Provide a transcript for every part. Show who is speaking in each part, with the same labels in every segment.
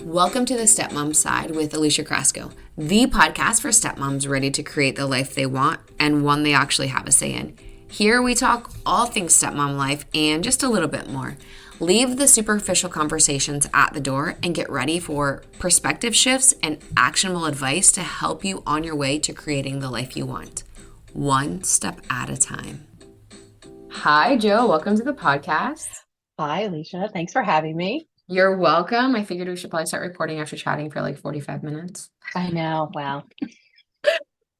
Speaker 1: Welcome to the Stepmom Side with Alicia Crasco, the podcast for stepmoms ready to create the life they want and one they actually have a say in. Here we talk all things stepmom life and just a little bit more. Leave the superficial conversations at the door and get ready for perspective shifts and actionable advice to help you on your way to creating the life you want, one step at a time. Hi, Jyl. Welcome to the podcast.
Speaker 2: Hi, Alicia. Thanks for having me.
Speaker 1: You're welcome. I figured we should probably start recording after chatting for like 45 minutes.
Speaker 2: I know. Wow.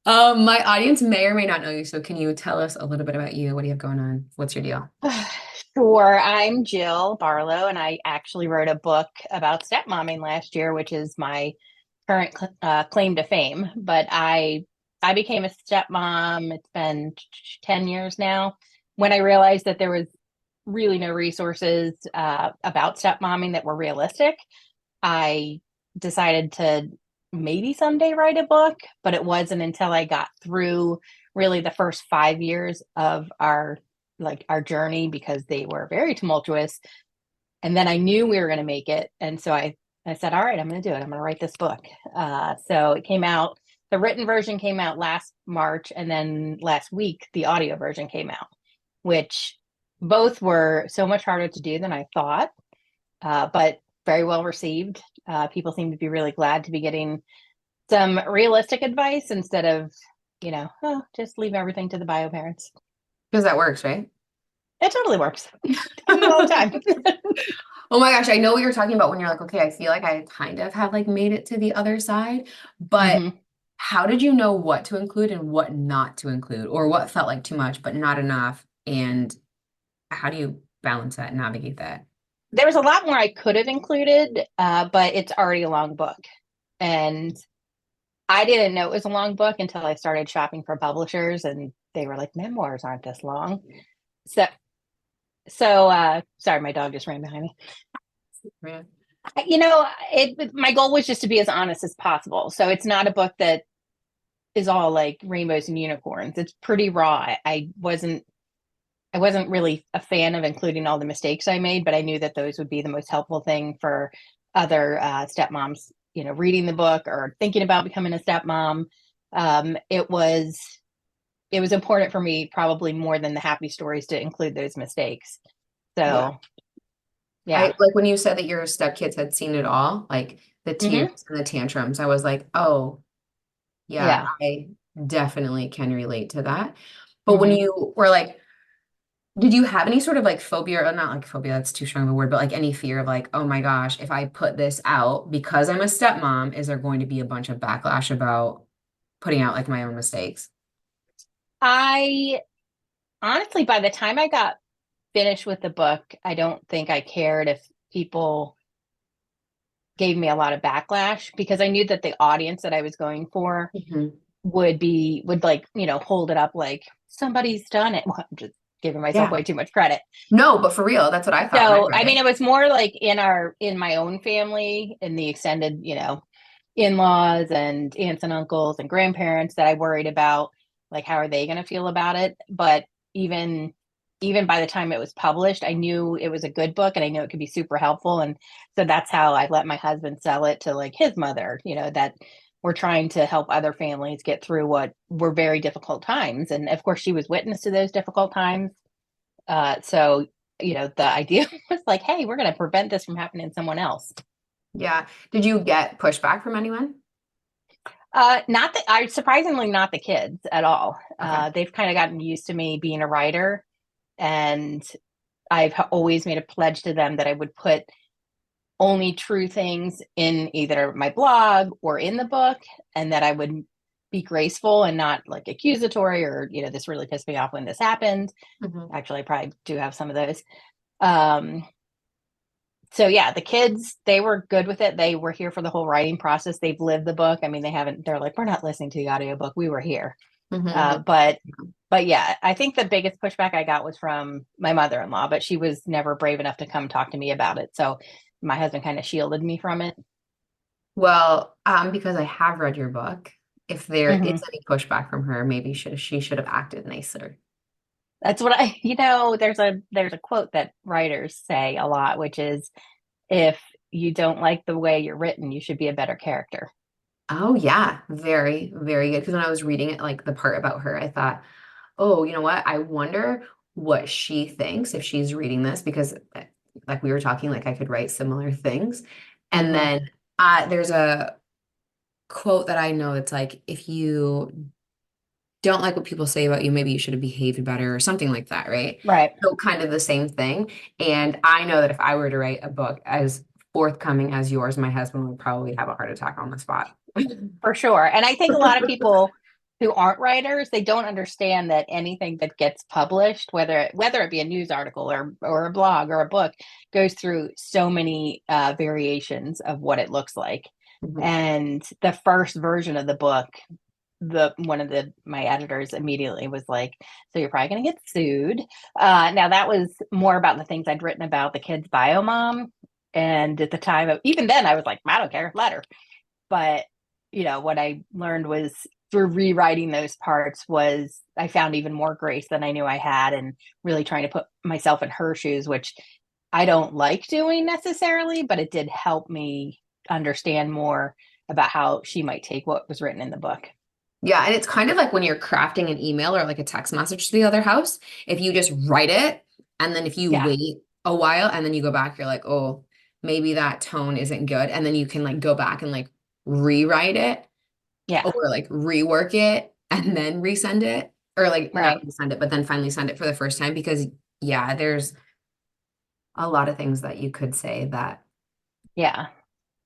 Speaker 1: My audience may or may not know you, so can you tell us a little bit about you? What do you have going on? What's your deal?
Speaker 2: Sure. I'm Jyl Barlow, and I actually wrote a book about stepmomming last year, which is my current claim to fame. But I became a stepmom. It's been 10 years now when I realized that there was really no resources about stepmomming that were realistic. I decided to maybe someday write a book, but it wasn't until I got through really the first 5 years of our journey, because they were very tumultuous. And then I knew we were going to make it. And so I said, all right, I'm going to do it. I'm going to write this book. So it came out, the written version came out last March. And then last week, the audio version came out, which both were so much harder to do than I thought, but very well received. People seem to be really glad to be getting some realistic advice instead of, just leave everything to the bio parents.
Speaker 1: Because that works, right?
Speaker 2: It totally works. I do it all the time.
Speaker 1: Oh my gosh, I know what you're talking about when you're like, okay, I feel like I kind of have like made it to the other side, but how did you know what to include and what not to include, or what felt like too much but not enough? And how do you balance that and navigate that?
Speaker 2: There was a lot more I could have included, but it's already a long book. And I didn't know it was a long book until I started shopping for publishers, and they were like, memoirs aren't this long. So sorry, my dog just ran behind me.
Speaker 1: Yeah.
Speaker 2: My goal was just to be as honest as possible. So it's not a book that is all like rainbows and unicorns. It's pretty raw. I wasn't really a fan of including all the mistakes I made, but I knew that those would be the most helpful thing for other stepmoms, reading the book or thinking about becoming a stepmom. It was important for me, probably more than the happy stories, to include those mistakes. So, yeah.
Speaker 1: Like when you said that your stepkids had seen it all, like the tears and the tantrums, I was like, oh, yeah, I definitely can relate to that. But when you were like, did you have any sort of like phobia, or not like phobia, that's too strong of a word, but like any fear of like, oh my gosh, if I put this out because I'm a stepmom, is there going to be a bunch of backlash about putting out like my own mistakes?
Speaker 2: I honestly, by the time I got finished with the book, I don't think I cared if people gave me a lot of backlash, because I knew that the audience that I was going for would like, hold it up like somebody's done it. Well, I'm just giving myself way too much credit.
Speaker 1: No, but for real, that's what I thought.
Speaker 2: So, I mean, it was more like in my own family, in the extended, in-laws and aunts and uncles and grandparents, that I worried about, like, how are they going to feel about it? But even by the time it was published, I knew it was a good book and I knew it could be super helpful. And so that's how I let my husband sell it to like his mother, that we're trying to help other families get through what were very difficult times. And of course, she was witness to those difficult times. So, the idea was like, hey, we're going to prevent this from happening to someone else.
Speaker 1: Yeah. Did you get pushback from anyone?
Speaker 2: Surprisingly, not the kids at all.
Speaker 1: Okay.
Speaker 2: They've kind of gotten used to me being a writer, and I've always made a pledge to them that I would put only true things in either my blog or in the book, and that I would be graceful and not like accusatory or, this really pissed me off when this happened. Actually, I probably do have some of those. So yeah, the kids, they were good with it. They were here for the whole writing process. They've lived the book. I mean, they're like, we're not listening to the audiobook. We were here. But yeah, I think the biggest pushback I got was from my mother-in-law, but she was never brave enough to come talk to me about it. So my husband kind of shielded me from it.
Speaker 1: Well, because I have read your book, if there is any pushback from her, maybe she should have acted nicer.
Speaker 2: That's what there's a quote that writers say a lot, which is, if you don't like the way you're written, you should be a better character.
Speaker 1: Oh yeah, very, very good. Because when I was reading it, like the part about her, I thought, oh, you know what? I wonder what she thinks if she's reading this because like we were talking, like I could write similar things. And
Speaker 2: Hmm.
Speaker 1: then there's a quote that I know it's like if you don't like what people say about you, maybe you should have behaved better or something like that, right?
Speaker 2: Right.
Speaker 1: So kind of the same thing. And I know that if I were to write a book as forthcoming as yours, my husband would probably have a heart attack on the spot.
Speaker 2: For sure. And I think a lot of people who aren't writers, they don't understand that anything that gets published, whether it be a news article or a blog or a book, goes through so many variations of what it looks like.
Speaker 1: Mhm.
Speaker 2: And the first version of the book, the one of the my editors immediately was like, "So you're probably going to get sued." Now that was more about the things I'd written about the kid's bio mom, and at the time of even then, I was like, "I don't care, let her." But what I learned was through rewriting those parts was I found even more grace than I knew I had, and really trying to put myself in her shoes, which I don't like doing necessarily, but it did help me understand more about how she might take what was written in the book.
Speaker 1: Yeah, and it's kind of like when you're crafting an email or like a text message to the other house, if you just write it and then if you
Speaker 2: Yeah.
Speaker 1: wait a while and then you go back, you're like, oh, maybe that tone isn't good. And then you can like go back and like rewrite it
Speaker 2: Yeah.
Speaker 1: or like rework it and then resend it or like not
Speaker 2: Right.
Speaker 1: resend it, but then finally send it for the first time because yeah, there's a lot of things that you could say that
Speaker 2: Yeah.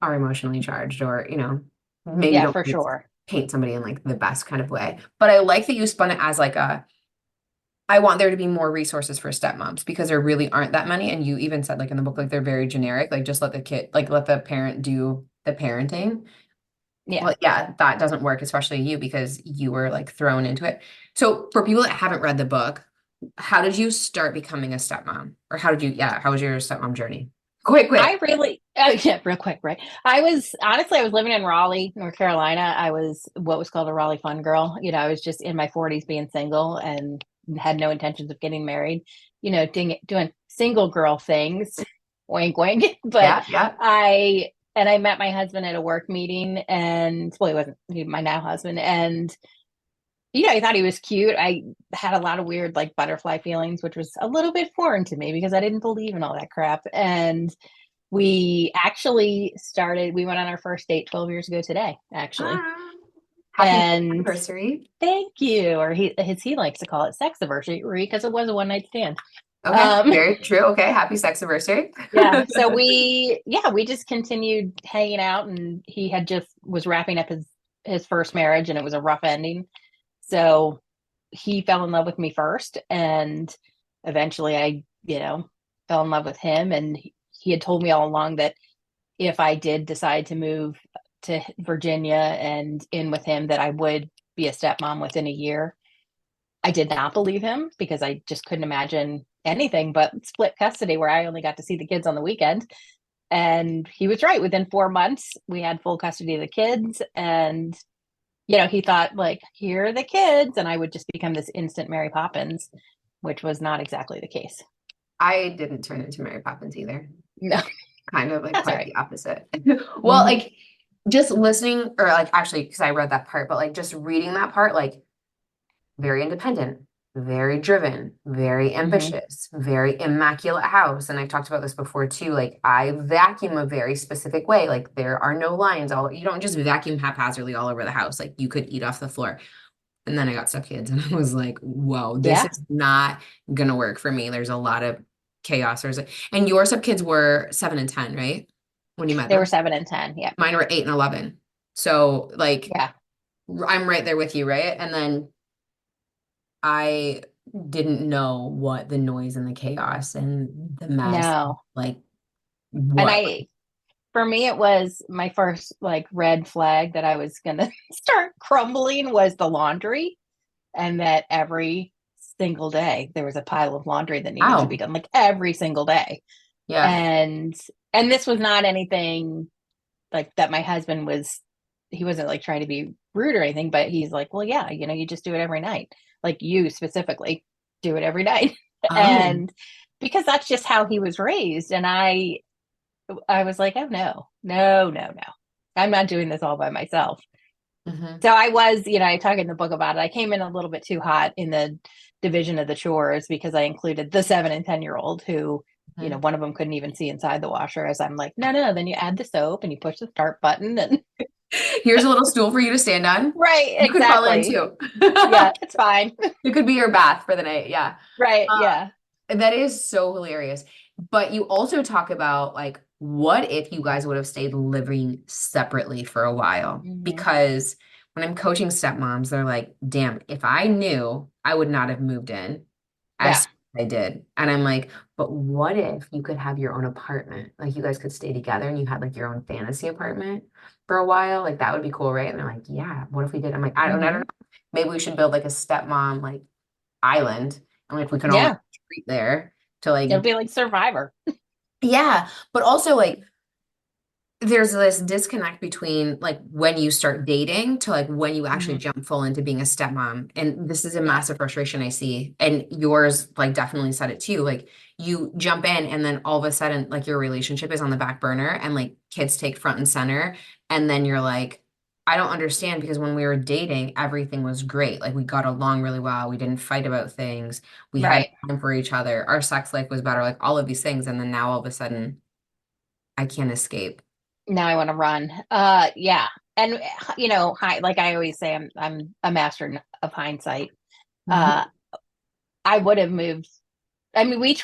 Speaker 1: are emotionally charged or, maybe
Speaker 2: Yeah,
Speaker 1: don't
Speaker 2: for sure.
Speaker 1: paint somebody in like the best kind of way. But I like that you spun it as like I want there to be more resources for stepmoms because there really aren't that many. And you even said like in the book, like they're very generic, like just let the kid, like let the parent do the parenting.
Speaker 2: Yeah.
Speaker 1: Well, yeah, that doesn't work, especially you because you were like thrown into it. So for people that haven't read the book, how did you start becoming a stepmom? Or how was your stepmom journey?
Speaker 2: I
Speaker 1: Quick.
Speaker 2: really, yeah, real quick, right? I was living in Raleigh, North Carolina. I was what was called a Raleigh fun girl. I was just in my 40s being single and had no intentions of getting married, doing single girl things, wink, wink. But
Speaker 1: Yeah, yeah.
Speaker 2: I met my husband at a work meeting and, well, my now husband. And I thought he was cute. I had a lot of weird, like, butterfly feelings, which was a little bit foreign to me because I didn't believe in all that crap. And we went on our first date 12 years ago today, actually.
Speaker 1: Ah, happy
Speaker 2: And
Speaker 1: anniversary.
Speaker 2: thank you, or he likes to call it sex anniversary because it was a one night stand.
Speaker 1: Okay,
Speaker 2: Um,
Speaker 1: very true. Okay, happy sex anniversary.
Speaker 2: yeah, so we just continued hanging out, and he had just was wrapping up his first marriage, and it was a rough ending. So he fell in love with me first, and eventually I, fell in love with him. And he had told me all along that if I did decide to move to Virginia and in with him, that I would be a stepmom within a year. I did not believe him because I just couldn't imagine anything but split custody where I only got to see the kids on the weekend. And he was right. Within 4 months, we had full custody of the kids. And, he thought, like, here are the kids. And I would just become this instant Mary Poppins, which was not exactly the case.
Speaker 1: I didn't turn into Mary Poppins either.
Speaker 2: No,
Speaker 1: Kind of like
Speaker 2: that's all
Speaker 1: quite
Speaker 2: right.
Speaker 1: the opposite. Well,
Speaker 2: Mm-hmm.
Speaker 1: like just listening, or like actually, because I read that part, but like just reading that part, like very independent, very driven, very
Speaker 2: Mm-hmm.
Speaker 1: ambitious, very immaculate house. And I've talked about this before too. Like I vacuum a very specific way. Like there are no lines. You don't just vacuum haphazardly all over the house. Like you could eat off the floor. And then I got stepkids and I was like, whoa, this
Speaker 2: Yeah,
Speaker 1: is not gonna work for me. There's a lot of chaos. And your stepkids were 7 and 10, right? When you met
Speaker 2: they were
Speaker 1: them?
Speaker 2: 7 and 10. Yeah.
Speaker 1: Mine were 8 and 11. So like
Speaker 2: Yeah.
Speaker 1: I'm right there with you, right? And then I didn't know what the noise and the chaos and the mess,
Speaker 2: No.
Speaker 1: like
Speaker 2: And
Speaker 1: what.
Speaker 2: for me, it was my first like red flag that I was going to start crumbling was the laundry. And that every single day there was a pile of laundry that needed to be
Speaker 1: Wow.
Speaker 2: done, like every single day.
Speaker 1: Yeah.
Speaker 2: And, this was not anything like that. My husband he wasn't like trying to be rude or anything, but he's like, well, yeah, you just do it every night. Like you specifically do it every night.
Speaker 1: Oh.
Speaker 2: And because that's just how he was raised. And I was like, oh no, no, no, no. I'm not doing this all by myself.
Speaker 1: Hmm.
Speaker 2: So I was, I talk in the book about it. I came in a little bit too hot in the division of the chores because I included the 7 and 10-year-old who,
Speaker 1: Hmm.
Speaker 2: one of them couldn't even see inside the washer. As I'm like, no, no. Then you add the soap and you push the start button, and
Speaker 1: Here's a little stool for you to stand on.
Speaker 2: right,
Speaker 1: You could fall in
Speaker 2: exactly.
Speaker 1: too.
Speaker 2: Yeah, it's fine.
Speaker 1: It could be your bath for the night. Yeah.
Speaker 2: Right, yeah.
Speaker 1: That is so hilarious. But you also talk about like, what if you guys would have stayed living separately for a while?
Speaker 2: Hmm.
Speaker 1: Because when I'm coaching stepmoms, they're like, damn, if I knew, I would not have moved in as
Speaker 2: Yeah.
Speaker 1: soon as I did. And I'm like, but what if you could have your own apartment? Like you guys could stay together and you had like your own fantasy apartment for a while. Like that would be cool, right? And they're like, yeah, what if we did? I'm like, I don't
Speaker 2: Hmm.
Speaker 1: know. Maybe we should build like a stepmom like island. And like we can all like
Speaker 2: Yeah.
Speaker 1: treat there to like
Speaker 2: It'll be like Survivor.
Speaker 1: yeah, but also like there's this disconnect between like when you start dating to like when you actually
Speaker 2: Hmm.
Speaker 1: jump full into being a stepmom. And this is a
Speaker 2: Yeah.
Speaker 1: massive frustration I see. And yours like definitely said it too. Like you jump in and then all of a sudden like your relationship is on the back burner and like kids take front and center. And then you're like, I don't understand because when we were dating, everything was great. Like we got along really well. We didn't fight about things. We had
Speaker 2: Right.
Speaker 1: time for each other. Our sex life was better, like all of these things. And then now all of a sudden I can't escape.
Speaker 2: Now I want to run. Yeah. And like I always say, I'm a master of hindsight.
Speaker 1: Mhm.
Speaker 2: Uh, I would have moved. I mean, we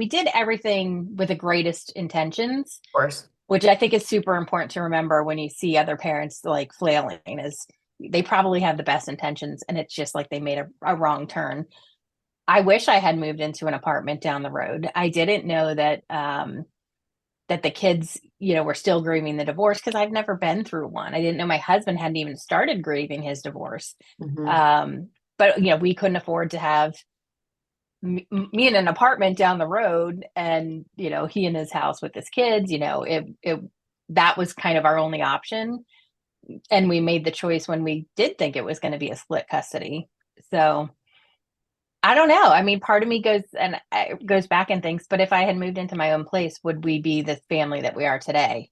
Speaker 2: did everything with the greatest intentions,
Speaker 1: Of course.
Speaker 2: which I think is super important to remember when you see other parents like flailing, is they probably have the best intentions and it's just like they made a wrong turn. I wish I had moved into an apartment down the road. I didn't know that the kids, were still grieving the divorce because I've never been through one. I didn't know my husband hadn't even started grieving his divorce.
Speaker 1: Hmm.
Speaker 2: Um, but we couldn't afford to have me in an apartment down the road, and he in his house with his kids. It that was kind of our only option, and we made the choice when we did think it was going to be a split custody. So I don't know. I mean, part of me goes back and thinks, but if I had moved into my own place, would we be this family that we are today?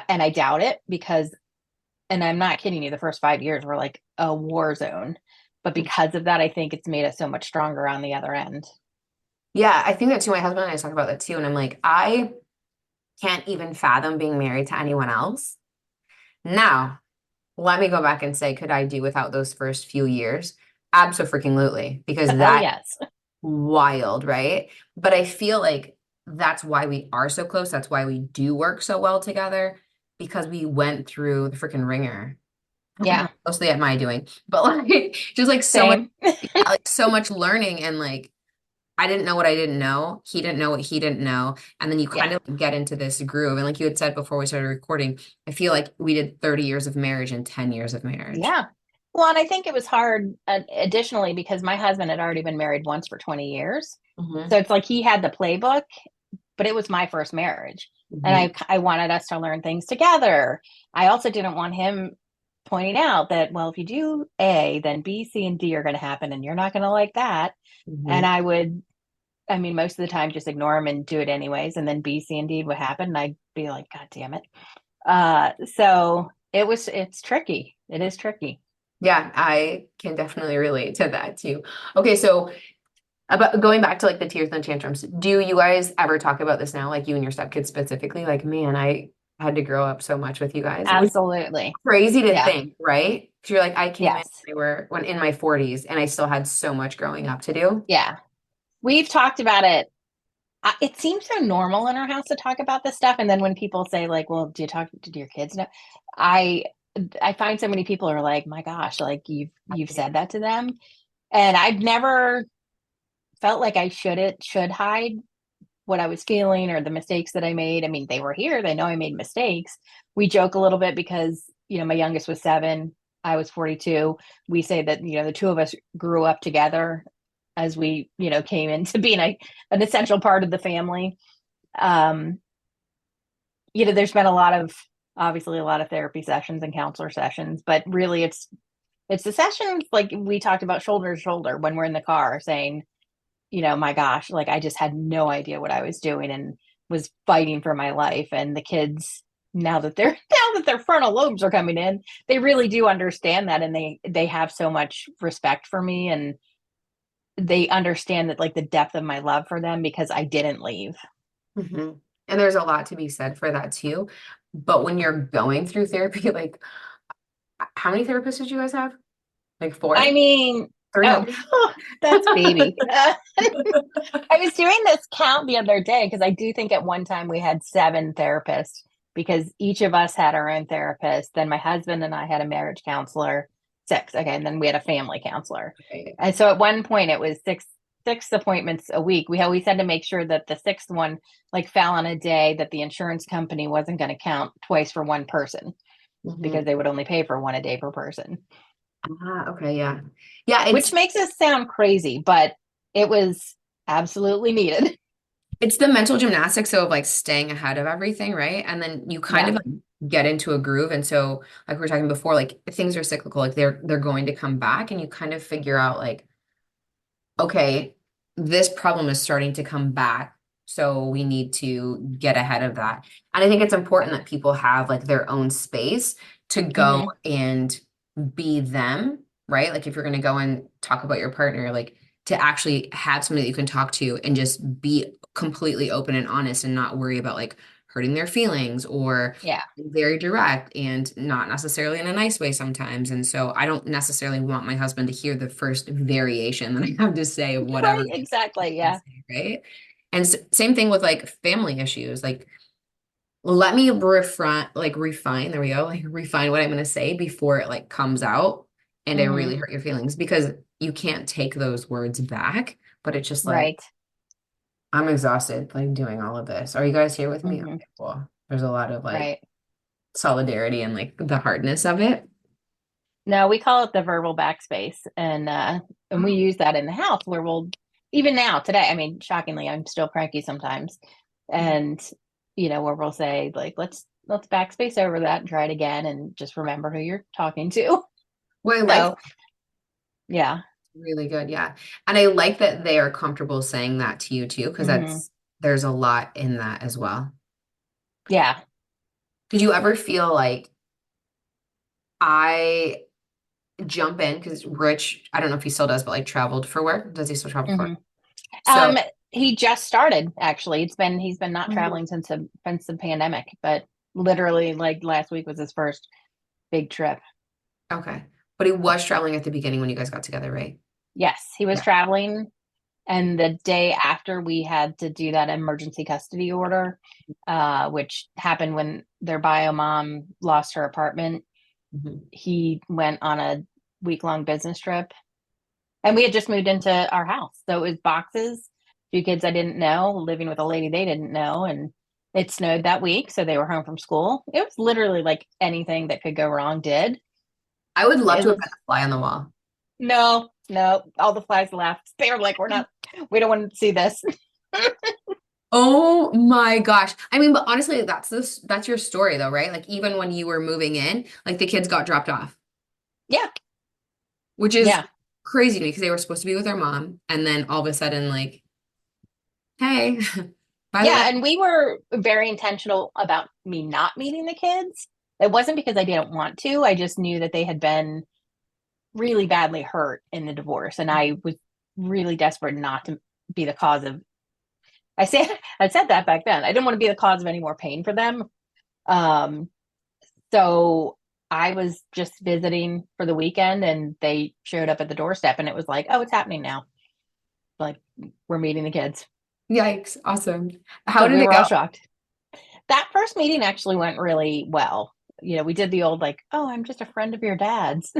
Speaker 2: And I doubt it, because, and I'm not kidding you, the first 5 years were like a war zone. But because of that, I think it's made us so much stronger on the other end.
Speaker 1: Yeah, I think that too. My husband and I talk about that too. And I'm like, I can't even fathom being married to anyone else. Now, let me go back and say, could I do without those first few years? Absolutely, because
Speaker 2: Oh,
Speaker 1: that's
Speaker 2: yes.
Speaker 1: wild, right? But I feel like that's why we are so close. That's why we do work so well together because we went through the freaking ringer.
Speaker 2: Yeah.
Speaker 1: Mostly at my doing, but like just like so much,
Speaker 2: Same.
Speaker 1: yeah, like so much learning and like I didn't know what I didn't know. He didn't know what he didn't know. And then you kind
Speaker 2: Yeah.
Speaker 1: of get into this groove. And like you had said before we started recording, I feel like we did 30 years of marriage and 10 years of marriage.
Speaker 2: Yeah. Well, and I think it was hard, additionally, because my husband had already been married once for 20 years. So
Speaker 1: Hmm.
Speaker 2: it's like he had the playbook, but it was my first marriage. And
Speaker 1: Hmm.
Speaker 2: I wanted us to learn things together. I also didn't want him pointing out that, well, if you do A, then B, C, and D are going to happen, and you're not going to like that. And
Speaker 1: Hmm.
Speaker 2: I would, I mean, most of the time just ignore him and do it anyways. And then B, C, and D would happen. And I'd be like, God damn it. So it's tricky. It is tricky.
Speaker 1: Yeah, I can definitely relate to that too. Okay, so about going back to like the tears and tantrums, do you guys ever talk about this now, like you and your stepkids specifically? Like, man, I had to grow up so much with you guys. Which
Speaker 2: Absolutely.
Speaker 1: crazy to
Speaker 2: Yeah.
Speaker 1: think, right? Because you're like, I came in
Speaker 2: Yes.
Speaker 1: when when in my 40s and I still had so much growing up to do.
Speaker 2: Yeah. We've talked about it. It seems so normal in our house to talk about this stuff. And then when people say like, well, do you talk to your kids now? I, I find so many people are like, my gosh, like you've said that to them. And I've never felt like I should hide what I was feeling or the mistakes that I made. I mean, they were here. They know I made mistakes. We joke a little bit because, my youngest was 7. I was 42. We say that, the two of us grew up together as we, came into being an essential part of the family. Um, there's been obviously a lot of therapy sessions and counselor sessions, but really it's the sessions like we talked about, shoulder to shoulder, when we're in the car saying, my gosh, like I just had no idea what I was doing. And was fighting for my life. And the kids, now that their frontal lobes are coming in, they really do understand that, and they have so much respect for me, and they understand that, like, the depth of my love for them because I didn't leave.
Speaker 1: Hmm. And there's a lot to be said for that too. But when you're going through therapy, like how many therapists did you guys have? Like
Speaker 2: I
Speaker 1: four?
Speaker 2: mean,
Speaker 1: Three?
Speaker 2: oh, that's baby. I was doing this count the other day because I do think at one time we had 7 therapists, because each of us had our own therapist. Then my husband and I had a marriage counselor, 6. Okay. And then we had a family counselor.
Speaker 1: Okay.
Speaker 2: And so at one point it was six appointments a week. We always had to make sure that the 6th one like fell on a day that the insurance company wasn't going to count twice for one person,
Speaker 1: Mhm.
Speaker 2: because they would only pay for one a day per person,
Speaker 1: Okay, yeah. Yeah,
Speaker 2: which makes us sound crazy, but it was absolutely needed.
Speaker 1: it's the mental gymnastics of like staying ahead of everything, right? And then you kind
Speaker 2: Yeah.
Speaker 1: of like get into a groove. And so like we were talking before, like things are cyclical, like they're going to come back and you kind of figure out like, okay, this problem is starting to come back. So we need to get ahead of that. And I think it's important that people have like their own space to go
Speaker 2: Hmm.
Speaker 1: and be them, right? Like if you're going to go and talk about your partner, like to actually have somebody that you can talk to and just be completely open and honest and not worry about like hurting their feelings or
Speaker 2: Yeah.
Speaker 1: very direct and not necessarily in a nice way sometimes. And so I don't necessarily want my husband to hear the first variation that I have to say of whatever
Speaker 2: Right.
Speaker 1: it
Speaker 2: Exactly.
Speaker 1: is,
Speaker 2: Yeah.
Speaker 1: right? And same thing with like family issues. Like let me refine, there we go, like refine what I'm going to say before it like comes out and it
Speaker 2: Hmm.
Speaker 1: really hurt your feelings because you can't take those words back, but it's just like
Speaker 2: Right.
Speaker 1: I'm exhausted like doing all of this. Are you guys here with me?
Speaker 2: Hmm.
Speaker 1: Okay, cool. There's a lot of like
Speaker 2: Right.
Speaker 1: solidarity and like the hardness of it.
Speaker 2: No, we call it the verbal backspace, and we
Speaker 1: Oh,
Speaker 2: use that in the house where we'll, even now today. I mean, shockingly, I'm still cranky sometimes,
Speaker 1: mhm.
Speaker 2: and where we'll say like, let's backspace over that and try it again, and just remember who you're talking to.
Speaker 1: Well, I like
Speaker 2: So yeah.
Speaker 1: really good, yeah. And I like that they are comfortable saying that to you too, because
Speaker 2: Hmm.
Speaker 1: there's a lot in that as well.
Speaker 2: Yeah.
Speaker 1: Did you ever feel like I jump in because Rich, I don't know if he still does, but like traveled for work. Does he still travel for work?
Speaker 2: Hmm.
Speaker 1: So,
Speaker 2: He just started, actually. He's been not
Speaker 1: oh,
Speaker 2: traveling since the pandemic, but literally like last week was his first big trip.
Speaker 1: okay. But he was traveling at the beginning when you guys got together, right?
Speaker 2: Yes, he was
Speaker 1: Yeah.
Speaker 2: traveling, and the day after we had to do that emergency custody order, which happened when their bio mom lost her apartment,
Speaker 1: Mhm.
Speaker 2: he went on a week-long business trip, and we had just moved into our house, so it was boxes, 2 kids I didn't know, living with a lady they didn't know, and it snowed that week, so they were home from school. It was literally like anything that could go wrong did.
Speaker 1: I would love
Speaker 2: It
Speaker 1: to have
Speaker 2: was,
Speaker 1: been a fly on the wall.
Speaker 2: no, no, all the flies left. They were like, we don't want to see this.
Speaker 1: Oh my gosh. I mean, but honestly, that's your story though, right? Like even when you were moving in, like the kids got dropped off,
Speaker 2: Yeah,
Speaker 1: which is
Speaker 2: yeah,
Speaker 1: crazy to me because they were supposed to be with their mom and then all of a sudden like, hey, by the way,
Speaker 2: yeah. And we were very intentional about me not meeting the kids. It wasn't because I didn't want to. I just knew that they had been really badly hurt in the divorce, and I was really desperate not to be the cause of. I said that back then. I didn't want to be the cause of any more pain for them. Um, so I was just visiting for the weekend, and they showed up at the doorstep, and it was like, oh, it's happening now. Like, we're meeting the kids.
Speaker 1: yikes, awesome. How
Speaker 2: So
Speaker 1: did
Speaker 2: we
Speaker 1: it
Speaker 2: were
Speaker 1: go?
Speaker 2: all shocked. That first meeting actually went really well. We did the old like, oh, I'm just a friend of your dad's.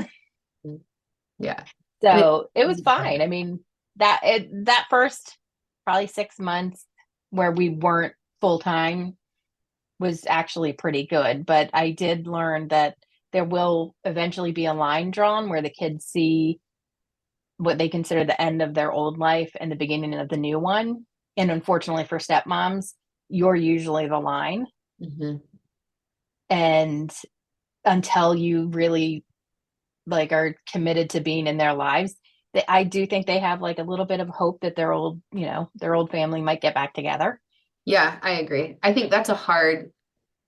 Speaker 1: Yeah. And it,
Speaker 2: So it was fine. I mean, that first probably 6 months where we weren't full time was actually pretty good. But I did learn that there will eventually be a line drawn where the kids see what they consider the end of their old life and the beginning of the new one. And unfortunately for stepmoms, you're usually the line.
Speaker 1: Mhm.
Speaker 2: And until you really like are committed to being in their lives, I do think they have like a little bit of hope that their old family might get back together.
Speaker 1: Yeah, I agree. I think that's a hard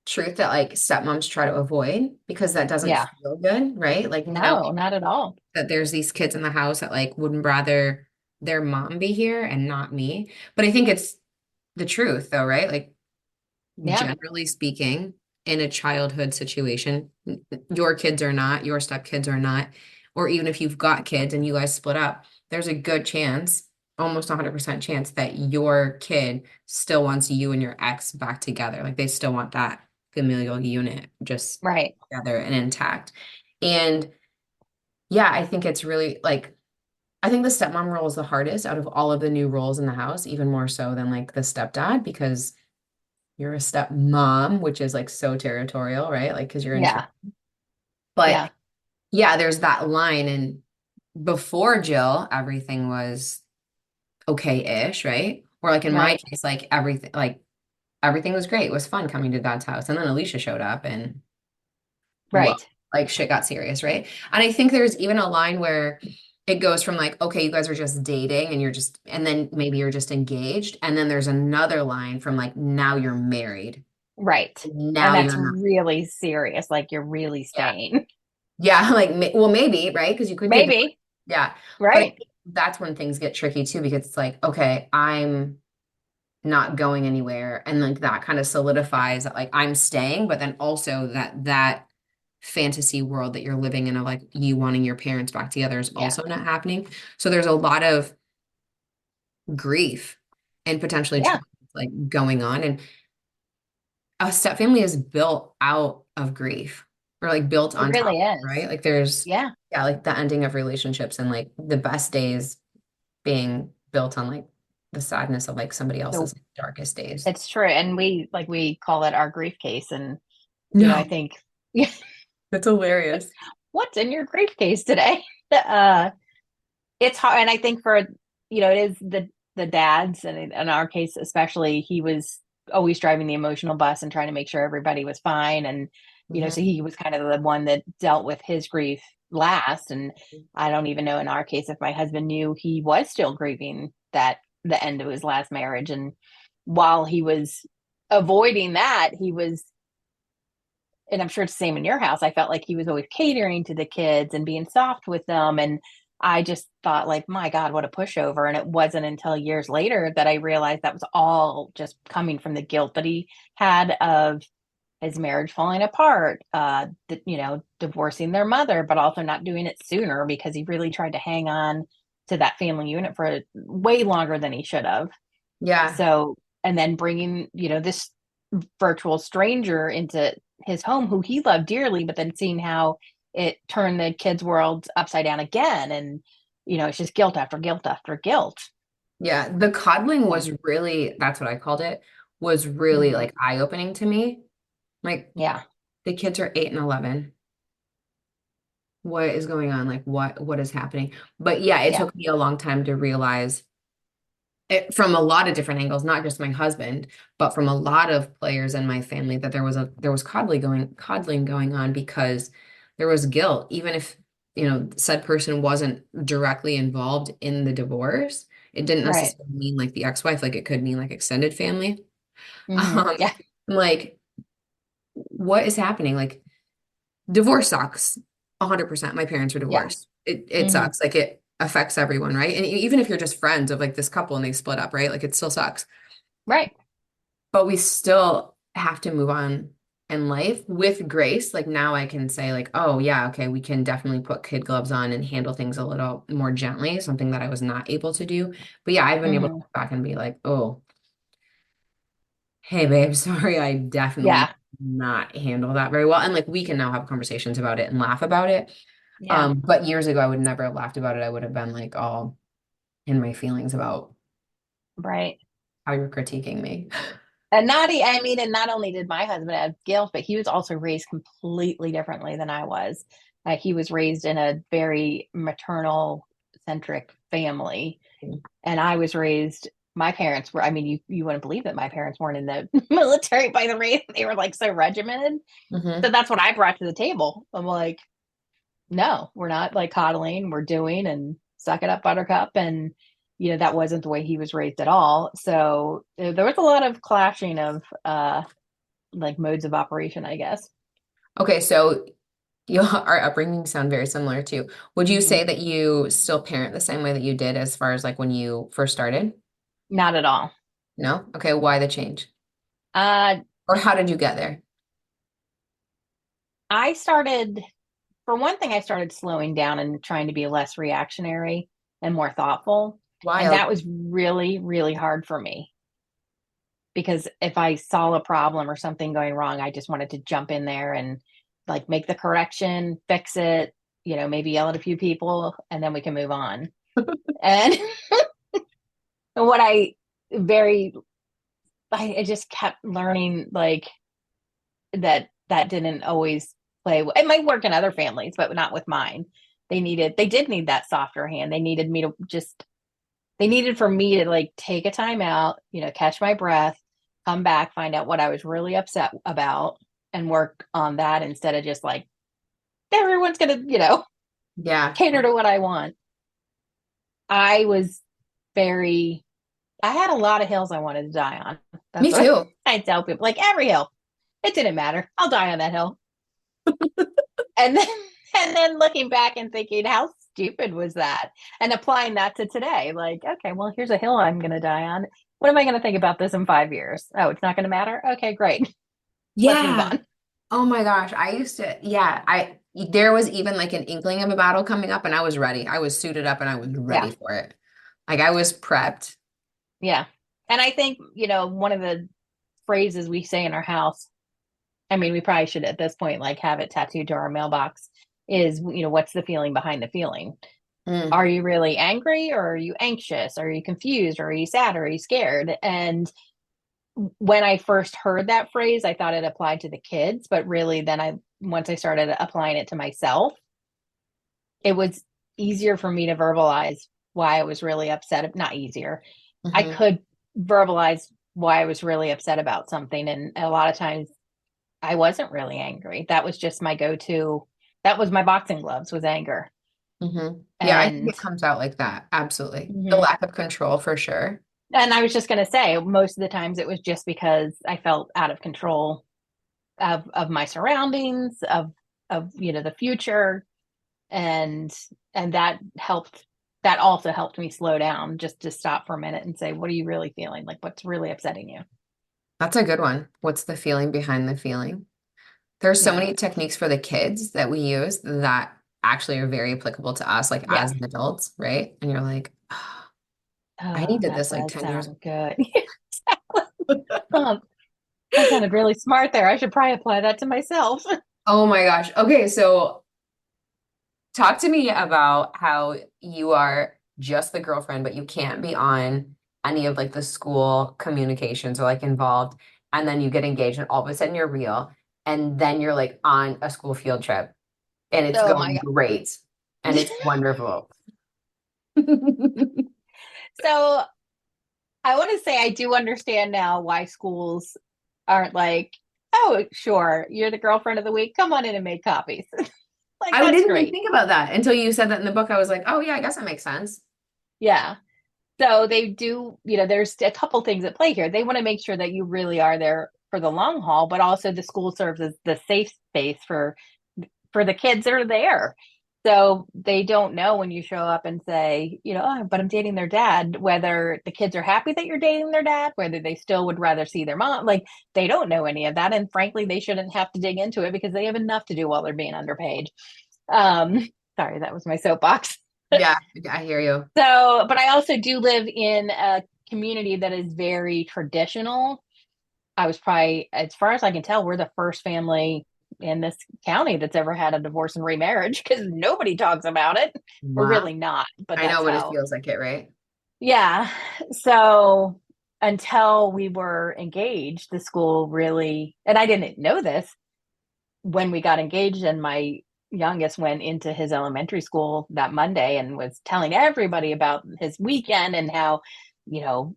Speaker 1: truth that like stepmoms try to avoid because that doesn't
Speaker 2: Yeah.
Speaker 1: feel good, right? Like knowing
Speaker 2: No, not at all.
Speaker 1: that there's these kids in the house that like would rather their mom be here and not me. But I think it's the truth though, right? Like
Speaker 2: Yeah.
Speaker 1: generally speaking, in a childhood situation, your kids are not, your stepkids are not, or even if you've got kids and you guys split up, there's a good chance, almost 100% chance that your kid still wants you and your ex back together. Like they still want that familial unit just
Speaker 2: Right.
Speaker 1: together and intact. And yeah, I think it's really like I think the stepmom role is the hardest out of all of the new roles in the house, even more so than like the stepdad, because you're a stepmom, which is like so territorial, right? Like, because you're in charge.
Speaker 2: Yeah.
Speaker 1: But
Speaker 2: Yeah.
Speaker 1: yeah, there's that line. And before Jyl, everything was okay-ish, right? Or like in my
Speaker 2: Right.
Speaker 1: case, like everything was great. It was fun coming to dad's house. And then Alicia showed up and whoa,
Speaker 2: Right.
Speaker 1: like shit got serious, right? And I think there's even a line where it goes from like, okay, you guys are just dating and you're just, and then maybe you're just engaged. And then there's another line from like, now you're married.
Speaker 2: Right. And
Speaker 1: Now
Speaker 2: that's
Speaker 1: you're not.
Speaker 2: really serious. Like you're really
Speaker 1: Yeah.
Speaker 2: staying.
Speaker 1: Yeah. Like, well, maybe, right? Because you could get,
Speaker 2: Maybe.
Speaker 1: yeah. But I
Speaker 2: Right.
Speaker 1: think that's when things get tricky too, because it's like, okay, I'm not going anywhere. And like that kind of solidifies that like I'm staying, but then also that fantasy world that you're living in of like you wanting your parents back together is
Speaker 2: Yeah.
Speaker 1: also not happening. So there's a lot of grief and potentially
Speaker 2: Yeah.
Speaker 1: trauma like going on. And a step family is built out of grief or like built
Speaker 2: It
Speaker 1: on top,
Speaker 2: really is.
Speaker 1: right? Like there's,
Speaker 2: Yeah.
Speaker 1: yeah, like the ending of relationships and like the best days being built on like the sadness of like somebody
Speaker 2: So
Speaker 1: else's darkest days.
Speaker 2: it's true. And we call it our grief case. And, I
Speaker 1: No,
Speaker 2: think, yeah,
Speaker 1: that's hilarious.
Speaker 2: what's in your grief case today? Uh, it's hard. And I think for, it is the dads, and in our case, especially, he was always driving the emotional bus and trying to make sure everybody was fine. And, so
Speaker 1: Mhm.
Speaker 2: he was kind of the one that dealt with his grief last. And I don't even know in our case if my husband knew he was still grieving that the end of his last marriage. And while he was avoiding that, he was, and I'm sure it's the same in your house, I felt like he was always catering to the kids and being soft with them. And I just thought, like, my God, what a pushover. And it wasn't until years later that I realized that was all just coming from the guilt that he had of his marriage falling apart, divorcing their mother, but also not doing it sooner because he really tried to hang on to that family unit for way longer than he should have.
Speaker 1: Yeah.
Speaker 2: So, and then bringing, this virtual stranger into his home who he loved dearly, but then seeing how it turned the kids' world upside down again. And, it's just guilt after guilt after guilt.
Speaker 1: Yeah. The coddling
Speaker 2: Yeah.
Speaker 1: was really, that's what I called it, was really
Speaker 2: Mhm.
Speaker 1: like eye-opening to me. Like
Speaker 2: Yeah.
Speaker 1: the kids are 8 and 11. What is going on? Like what is happening? But yeah, it
Speaker 2: Yeah.
Speaker 1: took me a long time to realize it from a lot of different angles, not just my husband, but from a lot of players in my family that there was coddling going on because there was guilt, even if said person wasn't directly involved in the divorce. It didn't
Speaker 2: Right.
Speaker 1: necessarily mean like the ex-wife, like it could mean like extended family.
Speaker 2: Hmm. Yeah.
Speaker 1: Like what is happening? Like divorce sucks. 100%. My parents were
Speaker 2: Yeah.
Speaker 1: divorced. It
Speaker 2: Hmm.
Speaker 1: sucks. Like it affects everyone, right? And even if you're just friends of like this couple and they split up, right? Like it still sucks.
Speaker 2: Right.
Speaker 1: But we still have to move on in life with grace. Like now I can say like, oh yeah, okay, we can definitely put kid gloves on and handle things a little more gently, something that I was not able to do. But yeah, I've been able to
Speaker 2: Hmm.
Speaker 1: look back and be like, oh, hey babe, sorry, I definitely
Speaker 2: Yeah.
Speaker 1: not handle that very well. And like we can now have conversations about it and laugh about it.
Speaker 2: Yeah.
Speaker 1: But years ago I would never have laughed about it. I would have been like all in my feelings about
Speaker 2: Right.
Speaker 1: how you're critiquing me.
Speaker 2: And and not only did my husband have guilt, but he was also raised completely differently than I was. He was raised in a very maternal centric family, and I was raised. My parents were. I mean, you wouldn't believe that my parents weren't in the military. By the way, they were like so regimented. So
Speaker 1: Hmm.
Speaker 2: that's what I brought to the table. I'm like, no, we're not like coddling. We're doing and suck it up, Buttercup, and that wasn't the way he was raised at all. So there was a lot of clashing of like modes of operation, I guess.
Speaker 1: Okay, so our upbringing sound very similar too. Would you
Speaker 2: Mhm.
Speaker 1: say that you still parent the same way that you did as far as like when you first started?
Speaker 2: Not at all.
Speaker 1: No? Okay, why the change?
Speaker 2: Uh,
Speaker 1: Or how did you get there?
Speaker 2: I started, for one thing, I started slowing down and trying to be less reactionary and more thoughtful. And
Speaker 1: Wild.
Speaker 2: that was really, really hard for me because if I saw a problem or something going wrong, I just wanted to jump in there and like make the correction, fix it, maybe yell at a few people, and then we can move on. And what very, I just kept learning like that didn't always play. It might work in other families, but not with mine. They did need that softer hand. They needed for me to like take a time out, catch my breath, come back, find out what I was really upset about, and work on that instead of just like everyone's gonna,
Speaker 1: Yeah,
Speaker 2: cater to what I want. I was very I had a lot of hills I wanted to die on.
Speaker 1: me
Speaker 2: That's what
Speaker 1: too.
Speaker 2: I tell people. Like every hill. It didn't matter. I'll die on that hill. And then and then looking back and thinking, how stupid was that? And applying that to today. Like, okay, well, here's a hill I'm gonna die on. What am I gonna think about this in 5 years? Oh, it's not gonna matter? Okay, great. Let's move
Speaker 1: Yeah.
Speaker 2: on.
Speaker 1: Oh my gosh. I used to, yeah, there was even like an inkling of a battle coming up and I was ready. I was suited up and I was
Speaker 2: Yeah.
Speaker 1: ready for it. Like I was prepped.
Speaker 2: Yeah. And I think, one of the phrases we say in our house, I mean, we probably should at this point like have it tattooed to our mailbox, is, what's the feeling behind the feeling?
Speaker 1: Mm,
Speaker 2: Are you really angry, or are you anxious? Are you confused? Or are you sad? Or are you scared? And when I first heard that phrase, I thought it applied to the kids, but really then once I started applying it to myself, it was easier for me to verbalize why I was really upset. Not easier. I
Speaker 1: hmm.
Speaker 2: could verbalize why I was really upset about something. And a lot of times I wasn't really angry. That was just my go-to. That was my boxing gloves, was anger.
Speaker 1: Yeah, I think
Speaker 2: And
Speaker 1: it comes out like that. Absolutely. The
Speaker 2: mhm.
Speaker 1: lack of control for sure.
Speaker 2: And I was just going to say, most of the times it was just because I felt out of control of my surroundings, of the future, and that helped. That also helped me slow down, just to stop for a minute and say, what are you really feeling? Like, what's really upsetting you?
Speaker 1: That's a good one. What's the feeling behind the feeling? There's so
Speaker 2: Yeah.
Speaker 1: many techniques for the kids that we use that actually are very applicable to us, like
Speaker 2: Yeah.
Speaker 1: as adults, right? And you're like, "Oh, I
Speaker 2: Oh,
Speaker 1: needed
Speaker 2: that
Speaker 1: this like
Speaker 2: does
Speaker 1: 10 years ago."
Speaker 2: sound good. um, that sounded really smart there. I should probably apply that to myself.
Speaker 1: Oh my gosh. Okay, so talk to me about how you are just the girlfriend, but you can't be on any of like the school communications or like involved. And then you get engaged and all of a sudden you're real. And then you're like on a school field trip and it's
Speaker 2: Oh my
Speaker 1: going great and
Speaker 2: God.
Speaker 1: it's wonderful.
Speaker 2: So I want to say I do understand now why schools aren't like, oh, sure, you're the girlfriend of the week. Come on in and make copies. Like,
Speaker 1: I
Speaker 2: that's
Speaker 1: didn't even
Speaker 2: great.
Speaker 1: think about that until you said that in the book. I was like, oh yeah, I guess that makes sense.
Speaker 2: Yeah. So they do, there's a couple things at play here. They want to make sure that you really are there for the long haul, but also the school serves as the safe space for the kids that are there. So they don't know when you show up and say, oh, but I'm dating their dad, whether the kids are happy that you're dating their dad, whether they still would rather see their mom. Like, they don't know any of that. And frankly, they shouldn't have to dig into it because they have enough to do while they're being underpaid. Um, sorry, that was my soapbox.
Speaker 1: Yeah, I hear you.
Speaker 2: So, but I also do live in a community that is very traditional. I was probably, as far as I can tell, we're the first family in this county that's ever had a divorce and remarriage because nobody talks about it. We're
Speaker 1: Wow.
Speaker 2: really not, but
Speaker 1: I know,
Speaker 2: that's
Speaker 1: but it
Speaker 2: how.
Speaker 1: feels like it, right?
Speaker 2: Yeah. So until we were engaged, the school really, and I didn't know this when we got engaged, and my youngest went into his elementary school that Monday and was telling everybody about his weekend and how, you know,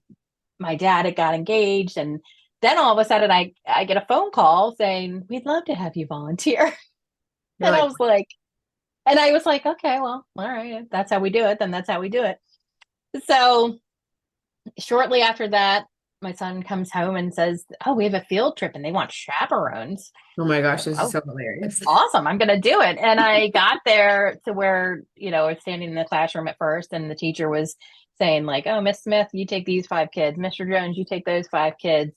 Speaker 2: my dad had got engaged. And then all of a sudden I get a phone call saying, we'd love to have you volunteer.
Speaker 1: You're
Speaker 2: And I
Speaker 1: like,
Speaker 2: was like, okay, well, all right, if that's how we do it, then that's how we do it. So shortly after that, my son comes home and says, "Oh, we have a field trip and they want chaperones."
Speaker 1: Oh my gosh,
Speaker 2: Like,
Speaker 1: this is
Speaker 2: oh,
Speaker 1: so hilarious.
Speaker 2: awesome. I'm going to do it. And I got there to where, I was standing in the classroom at first and the teacher was saying like, "Oh, Miss Smith, you take these 5 kids. Mr. Jones, you take those 5 kids.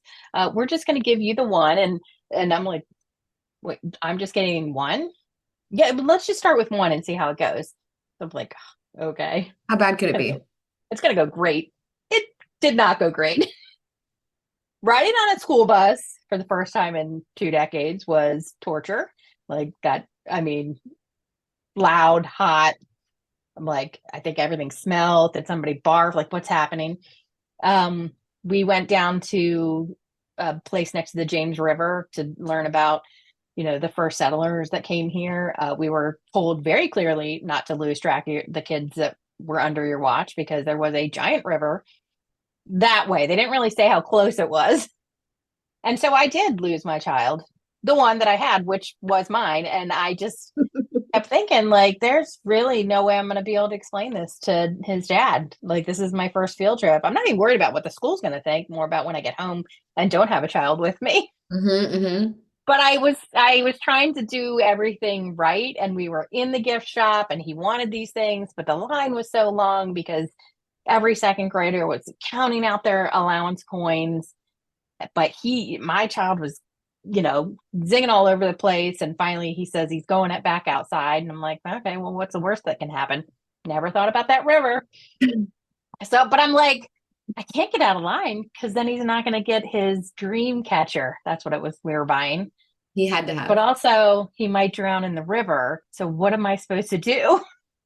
Speaker 2: We're just going to give you the one." And I'm like, "Wait, I'm just getting one?" "Yeah, but let's just start with one and see how it goes." So I'm like, "Okay,
Speaker 1: How bad could it be?
Speaker 2: it's going to go great." It did not go great. Riding on a school bus for the first time in 2 decades was torture. Like that, I mean, loud, hot. I'm like, I think everything smelled. Did somebody barf? Like, what's happening? Um, we went down to a place next to the James River to learn about, the first settlers that came here. We were told very clearly not to lose track of the kids that were under your watch because there was a giant river that way. They didn't really say how close it was. And so I did lose my child, the one that I had, which was mine. And I just kept thinking, like, there's really no way I'm going to be able to explain this to his dad. Like, this is my first field trip. I'm not even worried about what the school's going to think, more about when I get home and don't have a child with me. But I was trying to do everything right, and we were in the gift shop and he wanted these things, but the line was so long because every second grader was counting out their allowance coins. But my child was, zinging all over the place. And finally he says he's going it back outside. And I'm like, okay, well, what's the worst that can happen? Never thought about that river. So, but I'm like, I can't get out of line because then he's not going to get his dream catcher. That's what it was we were buying.
Speaker 1: He had to
Speaker 2: But
Speaker 1: have.
Speaker 2: also he might drown in the river. So what am I supposed to do?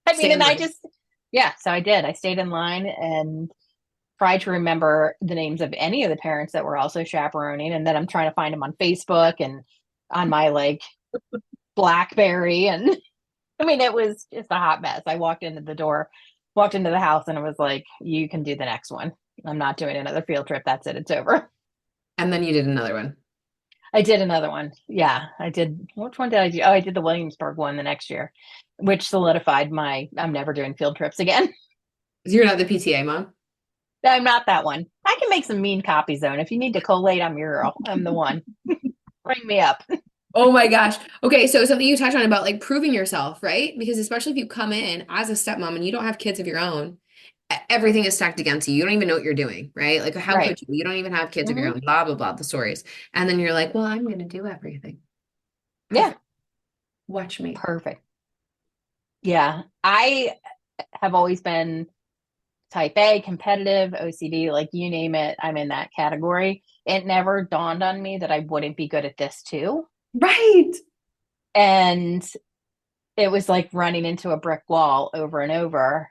Speaker 2: I mean,
Speaker 1: Stay in
Speaker 2: and
Speaker 1: line.
Speaker 2: yeah, so I did. I stayed in line and try to remember the names of any of the parents that were also chaperoning. And then I'm trying to find them on Facebook and on my like Blackberry. And I mean, it was just a hot mess. I walked into the house and it was like, you can do the next one. I'm not doing another field trip. That's it. It's over.
Speaker 1: And then you did another one.
Speaker 2: I did another one. Yeah, I did. Which one did I do? Oh, I did the Williamsburg one the next year, which solidified I'm never doing field trips again.
Speaker 1: You're not the PTA mom?
Speaker 2: I'm not that one. I can make some mean copies though. And if you need to collate, I'm your girl. I'm the one. Bring me up.
Speaker 1: Oh my gosh. Okay, so something you touched on about like proving yourself, right? Because especially if you come in as a stepmom and you don't have kids of your own, everything is stacked against you. You don't even know what you're doing, right? Like, how
Speaker 2: Right.
Speaker 1: could you? You don't even have kids of your
Speaker 2: Hmm.
Speaker 1: own, blah, blah, blah, the stories. And then you're like, well, I'm going to do everything.
Speaker 2: Yeah.
Speaker 1: Watch me.
Speaker 2: Perfect. Yeah. I have always been type A, competitive, OCD, like you name it, I'm in that category. It never dawned on me that I wouldn't be good at this too.
Speaker 1: Right.
Speaker 2: And it was like running into a brick wall over and over,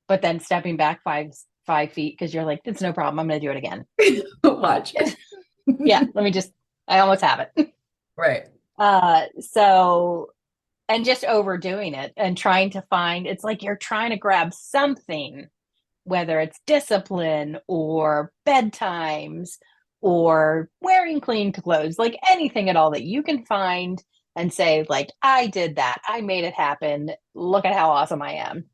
Speaker 2: but then stepping back five feet because you're like, it's no problem. I'm going to do it again.
Speaker 1: Watch.
Speaker 2: Yeah. I almost have it.
Speaker 1: Right.
Speaker 2: So, and just overdoing it and trying to find, it's like you're trying to grab something, whether it's discipline or bedtimes or wearing clean clothes, like anything at all that you can find and say, like, I did that. I made it happen. Look at how awesome I am.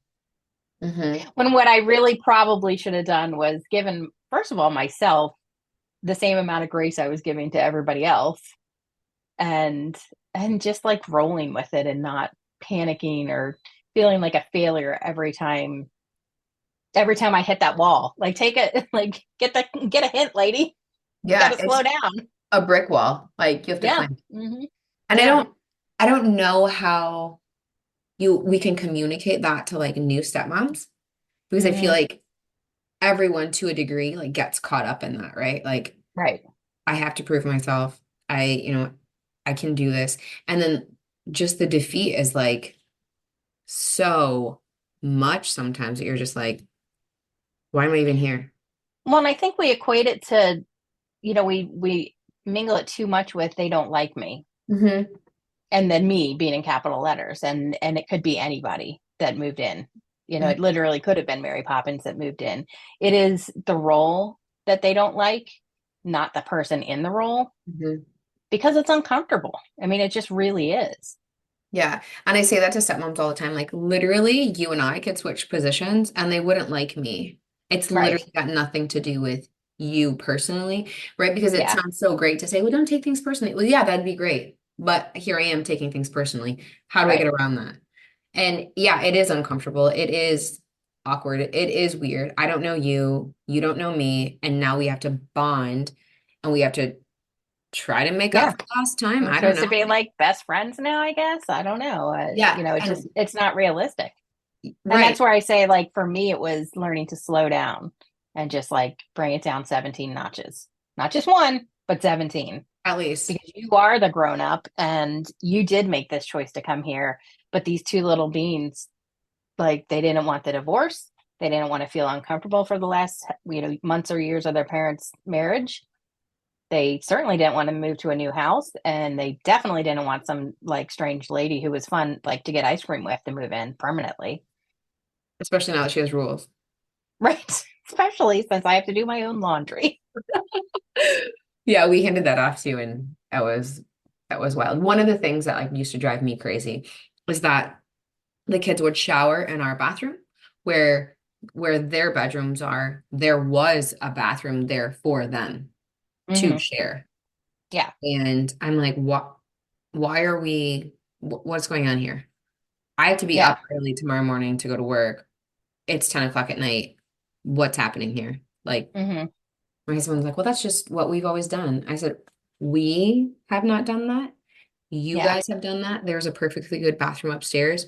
Speaker 2: When what I really probably should have done was given, first of all, myself the same amount of grace I was giving to everybody else and just like rolling with it and not panicking or feeling like a failure every time I hit that wall. Like take it, like get a hint, lady. You got
Speaker 1: Yeah,
Speaker 2: to
Speaker 1: it's
Speaker 2: slow down.
Speaker 1: a brick wall. Like you have to
Speaker 2: Yeah.
Speaker 1: climb.
Speaker 2: Hmm.
Speaker 1: And
Speaker 2: Yeah.
Speaker 1: I don't know how we can communicate that to like new stepmoms because I feel
Speaker 2: Hmm.
Speaker 1: like everyone to a degree like gets caught up in that, right? Like
Speaker 2: Right.
Speaker 1: I have to prove myself. I can do this. And then just the defeat is like so much sometimes that you're just like, why am I even here?
Speaker 2: Well, and I think we equate it to, we mingle it too much with they don't like me.
Speaker 1: Hmm.
Speaker 2: And then me being in capital letters. And it could be anybody that moved in. It literally could have been Mary Poppins that moved in. It is the role that they don't like, not the person in the role,
Speaker 1: Hmm.
Speaker 2: because it's uncomfortable. I mean, it just really is.
Speaker 1: Yeah. And I say that to stepmoms all the time. Like literally, you and I could switch positions and they wouldn't like me. It's
Speaker 2: Right.
Speaker 1: literally got nothing to do with you personally, right? Because it
Speaker 2: Yeah.
Speaker 1: sounds so great to say, well, don't take things personally. Well, yeah, that'd be great. But here I am taking things personally. How do I get
Speaker 2: Right.
Speaker 1: around that? And yeah, it is uncomfortable. It is awkward. It is weird. I don't know you. You don't know me. And now we have to bond and we have to try to make up
Speaker 2: Yeah.
Speaker 1: for lost time.
Speaker 2: We're
Speaker 1: I don't
Speaker 2: supposed to
Speaker 1: know.
Speaker 2: be like best friends now, I guess. I don't know.
Speaker 1: Yeah.
Speaker 2: It's not realistic. And
Speaker 1: Right.
Speaker 2: that's where I say, like, for me, it was learning to slow down and just like bring it down 17 notches, not just one, but 17,
Speaker 1: At least.
Speaker 2: because you are the grown up and you did make this choice to come here. But these two little beans, like, they didn't want the divorce. They didn't want to feel uncomfortable for the last, months or years of their parents' marriage. They certainly didn't want to move to a new house, and they definitely didn't want some like strange lady who was fun, like to get ice cream with, to move in permanently.
Speaker 1: Especially now that she has rules.
Speaker 2: Right. Especially since I have to do my own laundry.
Speaker 1: Yeah, we handed that off to you, and that was wild. One of the things that like used to drive me crazy was that the kids would shower in our bathroom where their bedrooms are. There was a bathroom there for them to
Speaker 2: Hmm.
Speaker 1: share.
Speaker 2: Yeah.
Speaker 1: And I'm like, what why are we what's going on here? I have to be
Speaker 2: Yeah.
Speaker 1: up early tomorrow morning to go to work. It's 10 o'clock at night. What's happening here? Like
Speaker 2: Hmm.
Speaker 1: my husband's like, well, that's just what we've always done. I said, we have not done that. You
Speaker 2: Yeah.
Speaker 1: guys have done that. There's a perfectly good bathroom upstairs.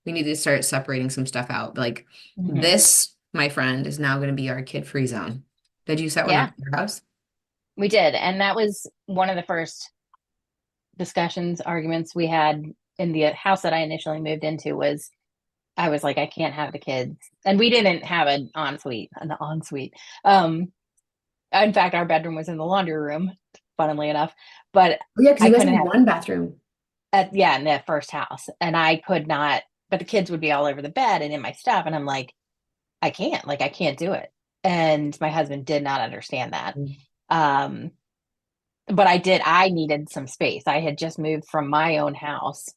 Speaker 1: We need to start separating some stuff out. Like
Speaker 2: Hmm.
Speaker 1: this, my friend, is now going to be our kid-free zone. Did you set one up
Speaker 2: Yeah.
Speaker 1: at your house?
Speaker 2: We did. And that was one of the first discussions, arguments we had in the house that I initially moved into. Was I was like, I can't have the kids. And we didn't have an ensuite. Um, in fact, our bedroom was in the laundry room, funnily enough. But
Speaker 1: Oh, yeah, because
Speaker 2: I
Speaker 1: you guys
Speaker 2: couldn't
Speaker 1: had
Speaker 2: have,
Speaker 1: one bathroom.
Speaker 2: yeah, in the first house. And I could not, but the kids would be all over the bed and in my stuff. And I'm like, I can't do it. And my husband did not understand that. Um, but I needed some space. I had just moved from my own house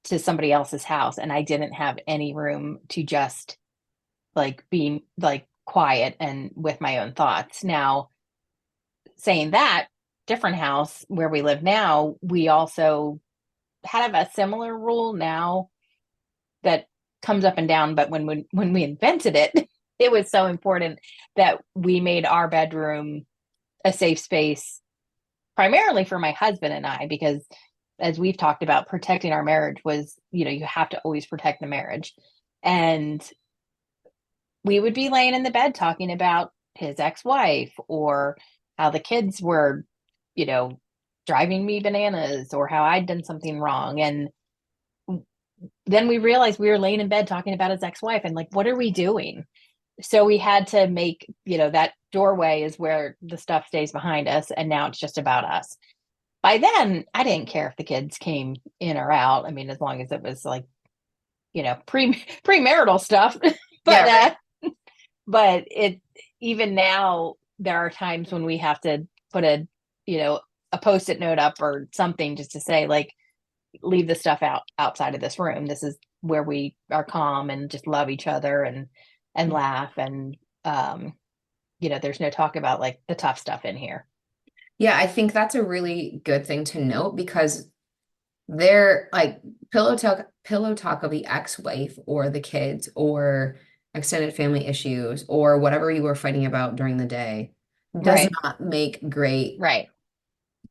Speaker 2: to somebody else's house, and I didn't have any room to just like be like quiet and with my own thoughts. Now, saying that, different house where we live now, we also have a similar rule now that comes up and down. But when we invented it, it was so important that we made our bedroom a safe space, primarily for my husband and I, because as we've talked about, protecting our marriage was, you have to always protect the marriage. And we would be laying in the bed talking about his ex-wife, or how the kids were, you know, driving me bananas, or how I'd done something wrong. And then we realized we were laying in bed talking about his ex-wife, and like, what are we doing? So we had to make, that doorway is where the stuff stays behind us, and now it's just about us. By then, I didn't care if the kids came in or out. I mean, as long as it was like, premarital stuff.
Speaker 1: Yeah,
Speaker 2: but
Speaker 1: right.
Speaker 2: but it even now, there are times when we have to put you know a post-it note up or something, just to say, like, leave the stuff outside of this room. This is where we are calm and just love each other, and laugh, and there's no talk about like the tough stuff in here.
Speaker 1: Yeah, I think that's a really good thing to note because they're like pillow talk of the ex-wife or the kids or extended family issues or whatever you were fighting about during the day does
Speaker 2: Right.
Speaker 1: not make great
Speaker 2: Right.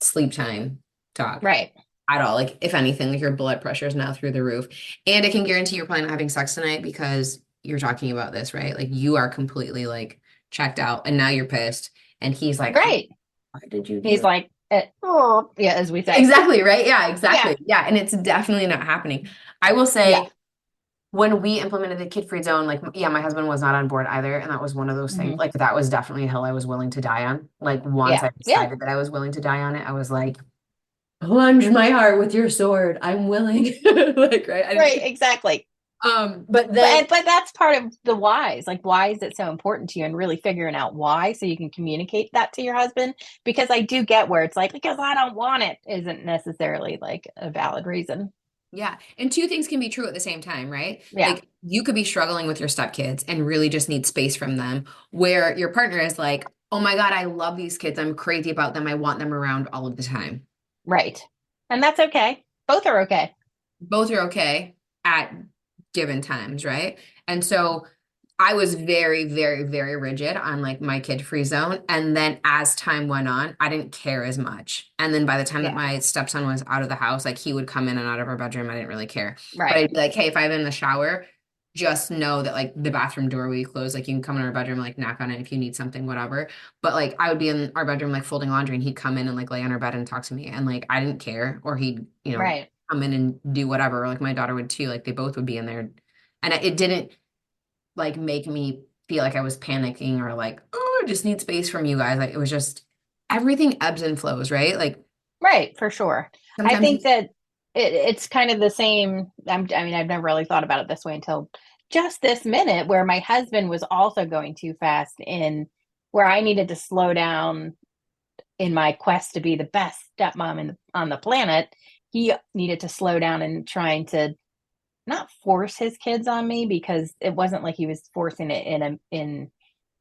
Speaker 1: sleep time talk
Speaker 2: Right.
Speaker 1: at all. Like if anything, like your blood pressure is now through the roof. And I can guarantee you're probably not having sex tonight because you're talking about this, right? Like you are completely like checked out and now you're pissed. And he's like, oh,
Speaker 2: Right.
Speaker 1: why did you do
Speaker 2: He's
Speaker 1: that?
Speaker 2: like, oh, yeah, as we say.
Speaker 1: Exactly, right? Yeah,
Speaker 2: Yeah.
Speaker 1: exactly. Yeah, and it's definitely not happening. I will
Speaker 2: Yeah.
Speaker 1: say when we implemented the kid-free zone, like yeah, my husband was not on board either, and that was one of those things.
Speaker 2: Hmm.
Speaker 1: Like that was definitely a hill I was willing to die on. Like once
Speaker 2: Yeah.
Speaker 1: I
Speaker 2: Yeah.
Speaker 1: decided that I was willing to die on it, I was like, plunge my heart with your sword. I'm willing. Like, right? I
Speaker 2: Right.
Speaker 1: didn't,
Speaker 2: Exactly.
Speaker 1: but then
Speaker 2: But that's part of the whys. Like, why is it so important to you, and really figuring out why, so you can communicate that to your husband? Because I do get where it's like, because I don't want it, isn't necessarily like a valid reason.
Speaker 1: Yeah. And two things can be true at the same time, right?
Speaker 2: Yeah,
Speaker 1: Like you could be struggling with your stepkids and really just need space from them, where your partner is like, oh my God, I love these kids. I'm crazy about them. I want them around all of the time.
Speaker 2: right. And that's okay. Both are okay.
Speaker 1: Both are okay at given times, right? And so I was very, very, very rigid on like my kid free zone. And then as time went on, I didn't care as much. And then by the time that
Speaker 2: Yeah,
Speaker 1: my stepson was out of the house, like he would come in and out of our bedroom. I didn't really care. But
Speaker 2: right,
Speaker 1: I'd be like, hey, if I'm in the shower, just know that like the bathroom door we close, like you can come in our bedroom, like knock on it if you need something, whatever. But like I would be in our bedroom like folding laundry and he'd come in and like lay on our bed and talk to me. And like I didn't care. Or he'd,
Speaker 2: right,
Speaker 1: come in and do whatever. Or like my daughter would too. Like they both would be in there. And it didn't like make me feel like I was panicking or like, oh, I just need space from you guys. Like it was just everything ebbs and flows, right? Like
Speaker 2: right, for sure. I
Speaker 1: sometimes
Speaker 2: think that it's kind of the same. I mean, I've never really thought about it this way until just this minute, where my husband was also going too fast in where I needed to slow down in my quest to be the best stepmom on the planet. He needed to slow down in trying to not force his kids on me, because it wasn't like he was forcing it in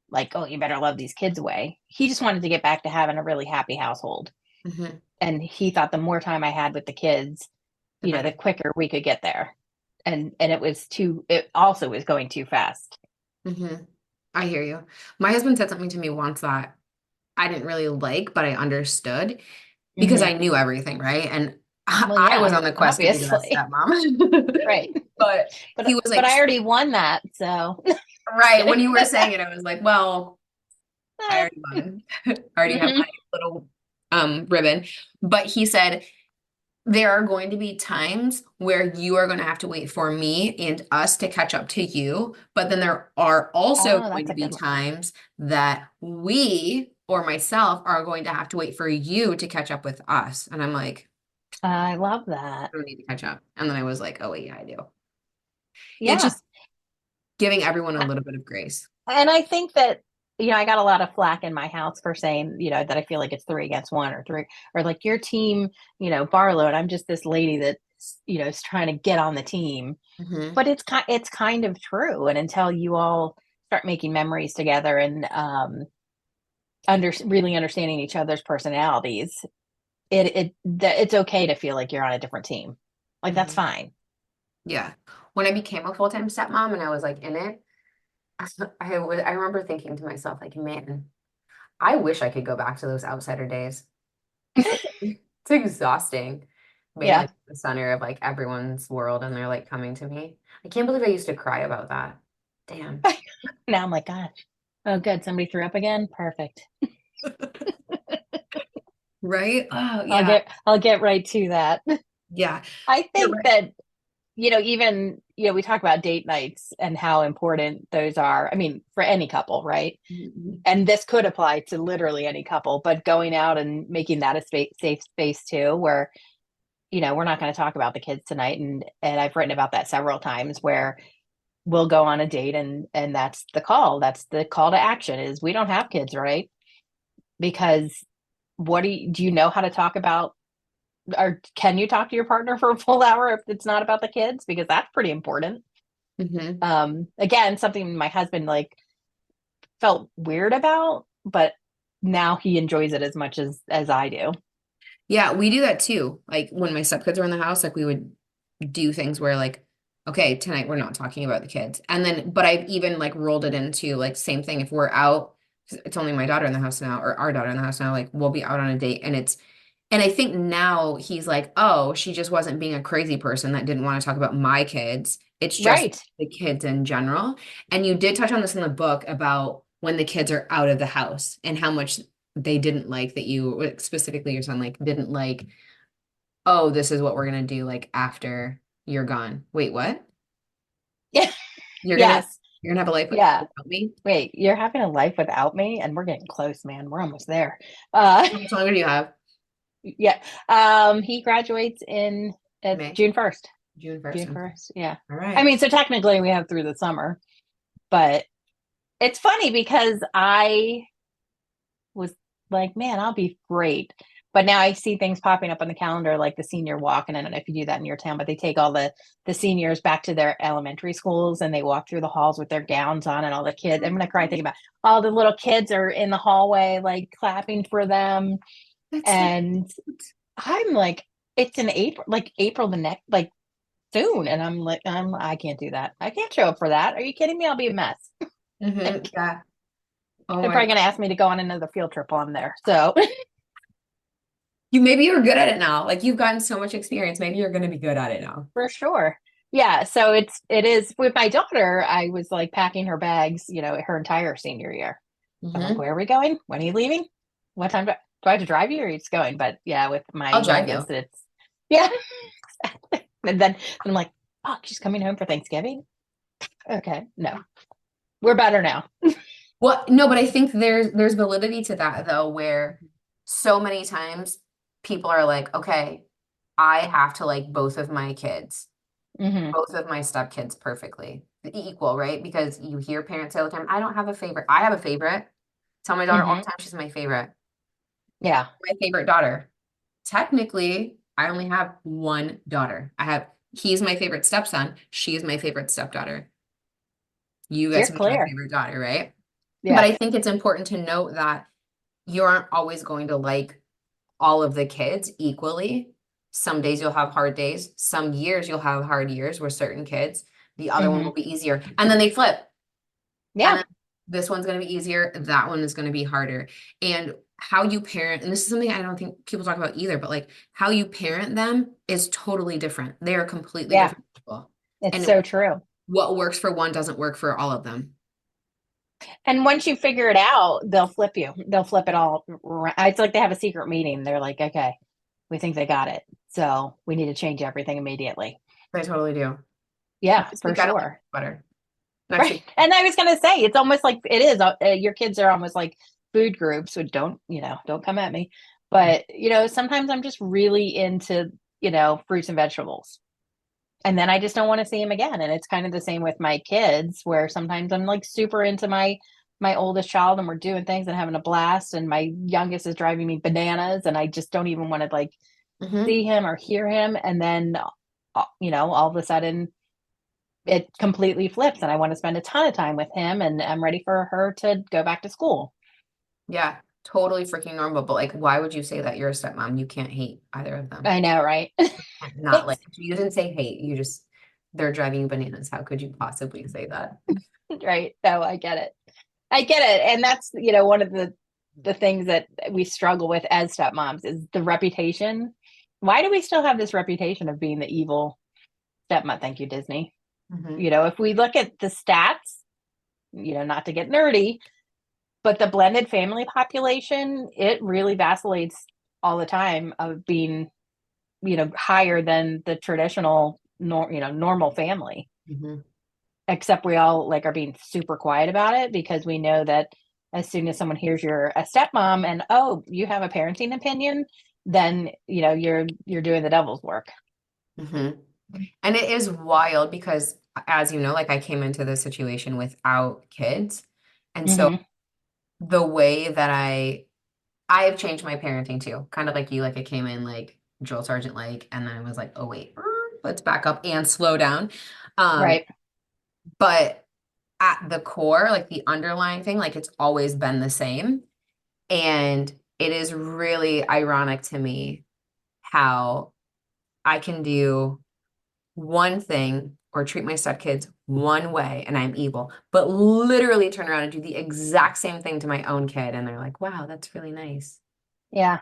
Speaker 2: like, oh, you better love these kids way. He just wanted to get back to having a really happy household.
Speaker 1: mhm,
Speaker 2: And he thought the more time I had with the kids,
Speaker 1: the
Speaker 2: the
Speaker 1: better.
Speaker 2: quicker we could get there. And it also was going too fast.
Speaker 1: Hmm. I hear you. My husband said something to me once that I didn't really like, but I understood because
Speaker 2: Hmm.
Speaker 1: I knew everything, right? And
Speaker 2: Well,
Speaker 1: I was
Speaker 2: yeah,
Speaker 1: on the quest to be the best
Speaker 2: obviously.
Speaker 1: stepmom.
Speaker 2: Right.
Speaker 1: But he was
Speaker 2: But
Speaker 1: like,
Speaker 2: I already won that, so just
Speaker 1: right, when
Speaker 2: kidding.
Speaker 1: you were saying it, I was like, well, I already won. I already have my
Speaker 2: Hmm.
Speaker 1: little ribbon. But he said, there are going to be times where you are going to have to wait for me and us to catch up to you. But then there are also
Speaker 2: Oh,
Speaker 1: going
Speaker 2: that's
Speaker 1: to
Speaker 2: a
Speaker 1: be
Speaker 2: good one.
Speaker 1: times that we or myself are going to have to wait for you to catch up with us. And I'm like,
Speaker 2: I love that.
Speaker 1: I don't need to catch up. And then I was like, oh, wait, yeah, I do. It's
Speaker 2: Yeah.
Speaker 1: just giving everyone a little bit of grace.
Speaker 2: And I think that, I got a lot of flack in my house for saying, that I feel like it's three against one, or three, or like your team, Barlow, and I'm just this lady that, is trying to get on the team.
Speaker 1: Hmm.
Speaker 2: But it's kind of true. And until you all start making memories together and really understanding each other's personalities, it's okay to feel like you're on a different team. Like that's
Speaker 1: Hmm.
Speaker 2: fine.
Speaker 1: Yeah. When I became a full-time stepmom and I was like in it, I remember thinking to myself, like, man, I wish I could go back to those outsider days. It's exhausting being
Speaker 2: Yeah.
Speaker 1: like the center of like everyone's world and they're like coming to me. I can't believe I used to cry about that. Damn.
Speaker 2: Now I'm like, gosh, oh, good. Somebody threw up again. Perfect.
Speaker 1: Right? Oh,
Speaker 2: I'll
Speaker 1: yeah.
Speaker 2: get right to that.
Speaker 1: Yeah.
Speaker 2: I
Speaker 1: You're
Speaker 2: think
Speaker 1: right.
Speaker 2: that, even, we talk about date nights and how important those are. I mean, for any couple, right?
Speaker 1: Mhm.
Speaker 2: And this could apply to literally any couple, but going out and making that a safe space too, where, we're not going to talk about the kids tonight. And I've written about that several times, where we'll go on a date, and that's the call. That's the call to action, is we don't have kids, right? Because do you know how to talk about, or can you talk to your partner for a full hour if it's not about the kids? Because that's pretty important.
Speaker 1: Mhm.
Speaker 2: Again, something my husband like felt weird about, but now he enjoys it as much as I do.
Speaker 1: Yeah, we do that too. Like when my stepkids were in the house, like we would do things where like, okay, tonight we're not talking about the kids. And then, but I've even like rolled it into like same thing. If we're out, 'cause it's only my daughter in the house now, or our daughter in the house now, like we'll be out on a date and I think now he's like, oh, she just wasn't being a crazy person that didn't want to talk about my kids. It's just
Speaker 2: Right.
Speaker 1: the kids in general. And you did touch on this in the book about when the kids are out of the house and how much they didn't like that you, specifically your son, like didn't like, oh, this is what we're gonna do like after you're gone. Wait, what?
Speaker 2: Yeah.
Speaker 1: You're gonna
Speaker 2: Yes.
Speaker 1: you're gonna have a life
Speaker 2: Yeah.
Speaker 1: without me?
Speaker 2: Wait, you're having a life without me, and we're getting close, man. We're almost there.
Speaker 1: How much longer do you have?
Speaker 2: Yeah. He graduates in
Speaker 1: May,
Speaker 2: June 1st.
Speaker 1: June 1st.
Speaker 2: June
Speaker 1: Okay.
Speaker 2: 1st. Yeah.
Speaker 1: All
Speaker 2: I
Speaker 1: right.
Speaker 2: mean, so technically we have through the summer, but it's funny because I was like, man, I'll be great. But now I see things popping up on the calendar, like the senior walk. And I don't know if you do that in your town, but they take all the seniors back to their elementary schools and they walk through the halls with their gowns on and all the kids. I'm going to cry thinking about all the little kids are in the hallway, like clapping for them.
Speaker 1: That's so
Speaker 2: And I'm like, it's in April, like April the next, like soon. And I'm like, I can't do that. I can't show up for that. Are you kidding me? I'll be a mess. Like,
Speaker 1: yeah. Oh
Speaker 2: they're
Speaker 1: my
Speaker 2: probably
Speaker 1: God.
Speaker 2: going to ask me to go on another field trip while I'm there. So
Speaker 1: Maybe you're good at it now. Like you've gotten so much experience. Maybe you're going to be good at it now.
Speaker 2: for sure. Yeah. So it is with my daughter. I was like packing her bags, her entire senior year. I'm like,
Speaker 1: Hmm.
Speaker 2: where are we going? When are you leaving? What time do I have to drive you or are you just going? But yeah, with my
Speaker 1: I'll drive you.
Speaker 2: youngest, yeah. Exactly. And then I'm like, oh, she's coming home for Thanksgiving. Okay. No, we're better now.
Speaker 1: Well, no, but I think there's validity to that though, where so many times people are like, okay, I have to like both of my kids,
Speaker 2: Hmm.
Speaker 1: both of my stepkids perfectly, equal, right? Because you hear parents say all the time, I don't have a favorite. I have a favorite. Tell my daughter all the
Speaker 2: Hmm.
Speaker 1: time she's my favorite.
Speaker 2: Yeah.
Speaker 1: My favorite daughter. Technically, I only have one daughter. He's my favorite stepson. She is my favorite stepdaughter. You get
Speaker 2: You're
Speaker 1: to be my
Speaker 2: clear.
Speaker 1: favorite daughter, right? But
Speaker 2: Yeah.
Speaker 1: I think it's important to note that you aren't always going to like all of the kids equally. Some days you'll have hard days. Some years you'll have hard years with certain kids. The other one
Speaker 2: Hmm.
Speaker 1: will be easier. And then they flip. And
Speaker 2: Yeah.
Speaker 1: then this one's going to be easier. That one is going to be harder. And how you parent, and this is something I don't think people talk about either, but like how you parent them is totally different. They are completely
Speaker 2: Yeah.
Speaker 1: different people.
Speaker 2: It's
Speaker 1: And
Speaker 2: so true.
Speaker 1: what works for one doesn't work for all of them.
Speaker 2: And once you figure it out, they'll flip you. They'll flip it all around. It's like they have a secret meeting. They're like, okay, we think they got it. So we need to change everything immediately.
Speaker 1: I totally do.
Speaker 2: Yeah,
Speaker 1: This
Speaker 2: for
Speaker 1: week I don't like
Speaker 2: sure.
Speaker 1: butter. Next
Speaker 2: Right.
Speaker 1: week.
Speaker 2: And I was going to say, it's almost like it is. Your kids are almost like food groups. So don't come at me. But, sometimes I'm just really into, fruits and vegetables. And then I just don't want to see them again. And it's kind of the same with my kids, where sometimes I'm like super into my oldest child and we're doing things and having a blast. And my youngest is driving me bananas. And I just don't even want to like
Speaker 1: Hmm.
Speaker 2: see him or hear him. And then, all of a sudden, it completely flips and I want to spend a ton of time with him and I'm ready for her to go back to school.
Speaker 1: Yeah, totally freaking normal. But like, why would you say that you're a stepmom? You can't hate either of them.
Speaker 2: I know, right?
Speaker 1: Not like you didn't say hate. You just they're driving you bananas. How could you possibly say that?
Speaker 2: Right. No, I get it. I get it. And that's, one of the things that we struggle with as stepmoms is the reputation. Why do we still have this reputation of being the evil stepmom? Thank you, Disney.
Speaker 1: Hmm.
Speaker 2: If we look at the stats, not to get nerdy, but the blended family population, it really vacillates all the time of being higher than the traditional normal family,
Speaker 1: Hmm.
Speaker 2: except we all like are being super quiet about it because we know that as soon as someone hears you're a stepmom and oh you have a parenting opinion, then you're doing the devil's work.
Speaker 1: Hmm. And it is wild because, as you know, like I came into this situation without kids. And so
Speaker 2: Hmm.
Speaker 1: the way that I have changed my parenting too, kind of like you, like I came in like drill sergeant like, and then I was like, oh wait, let's back up and slow down. Um,
Speaker 2: Right.
Speaker 1: but at the core, like the underlying thing, like it's always been the same. And it is really ironic to me how I can do one thing or treat my stepkids one way and I'm evil, but literally turn around and do the exact same thing to my own kid. And they're like, wow, that's really nice.
Speaker 2: Yeah,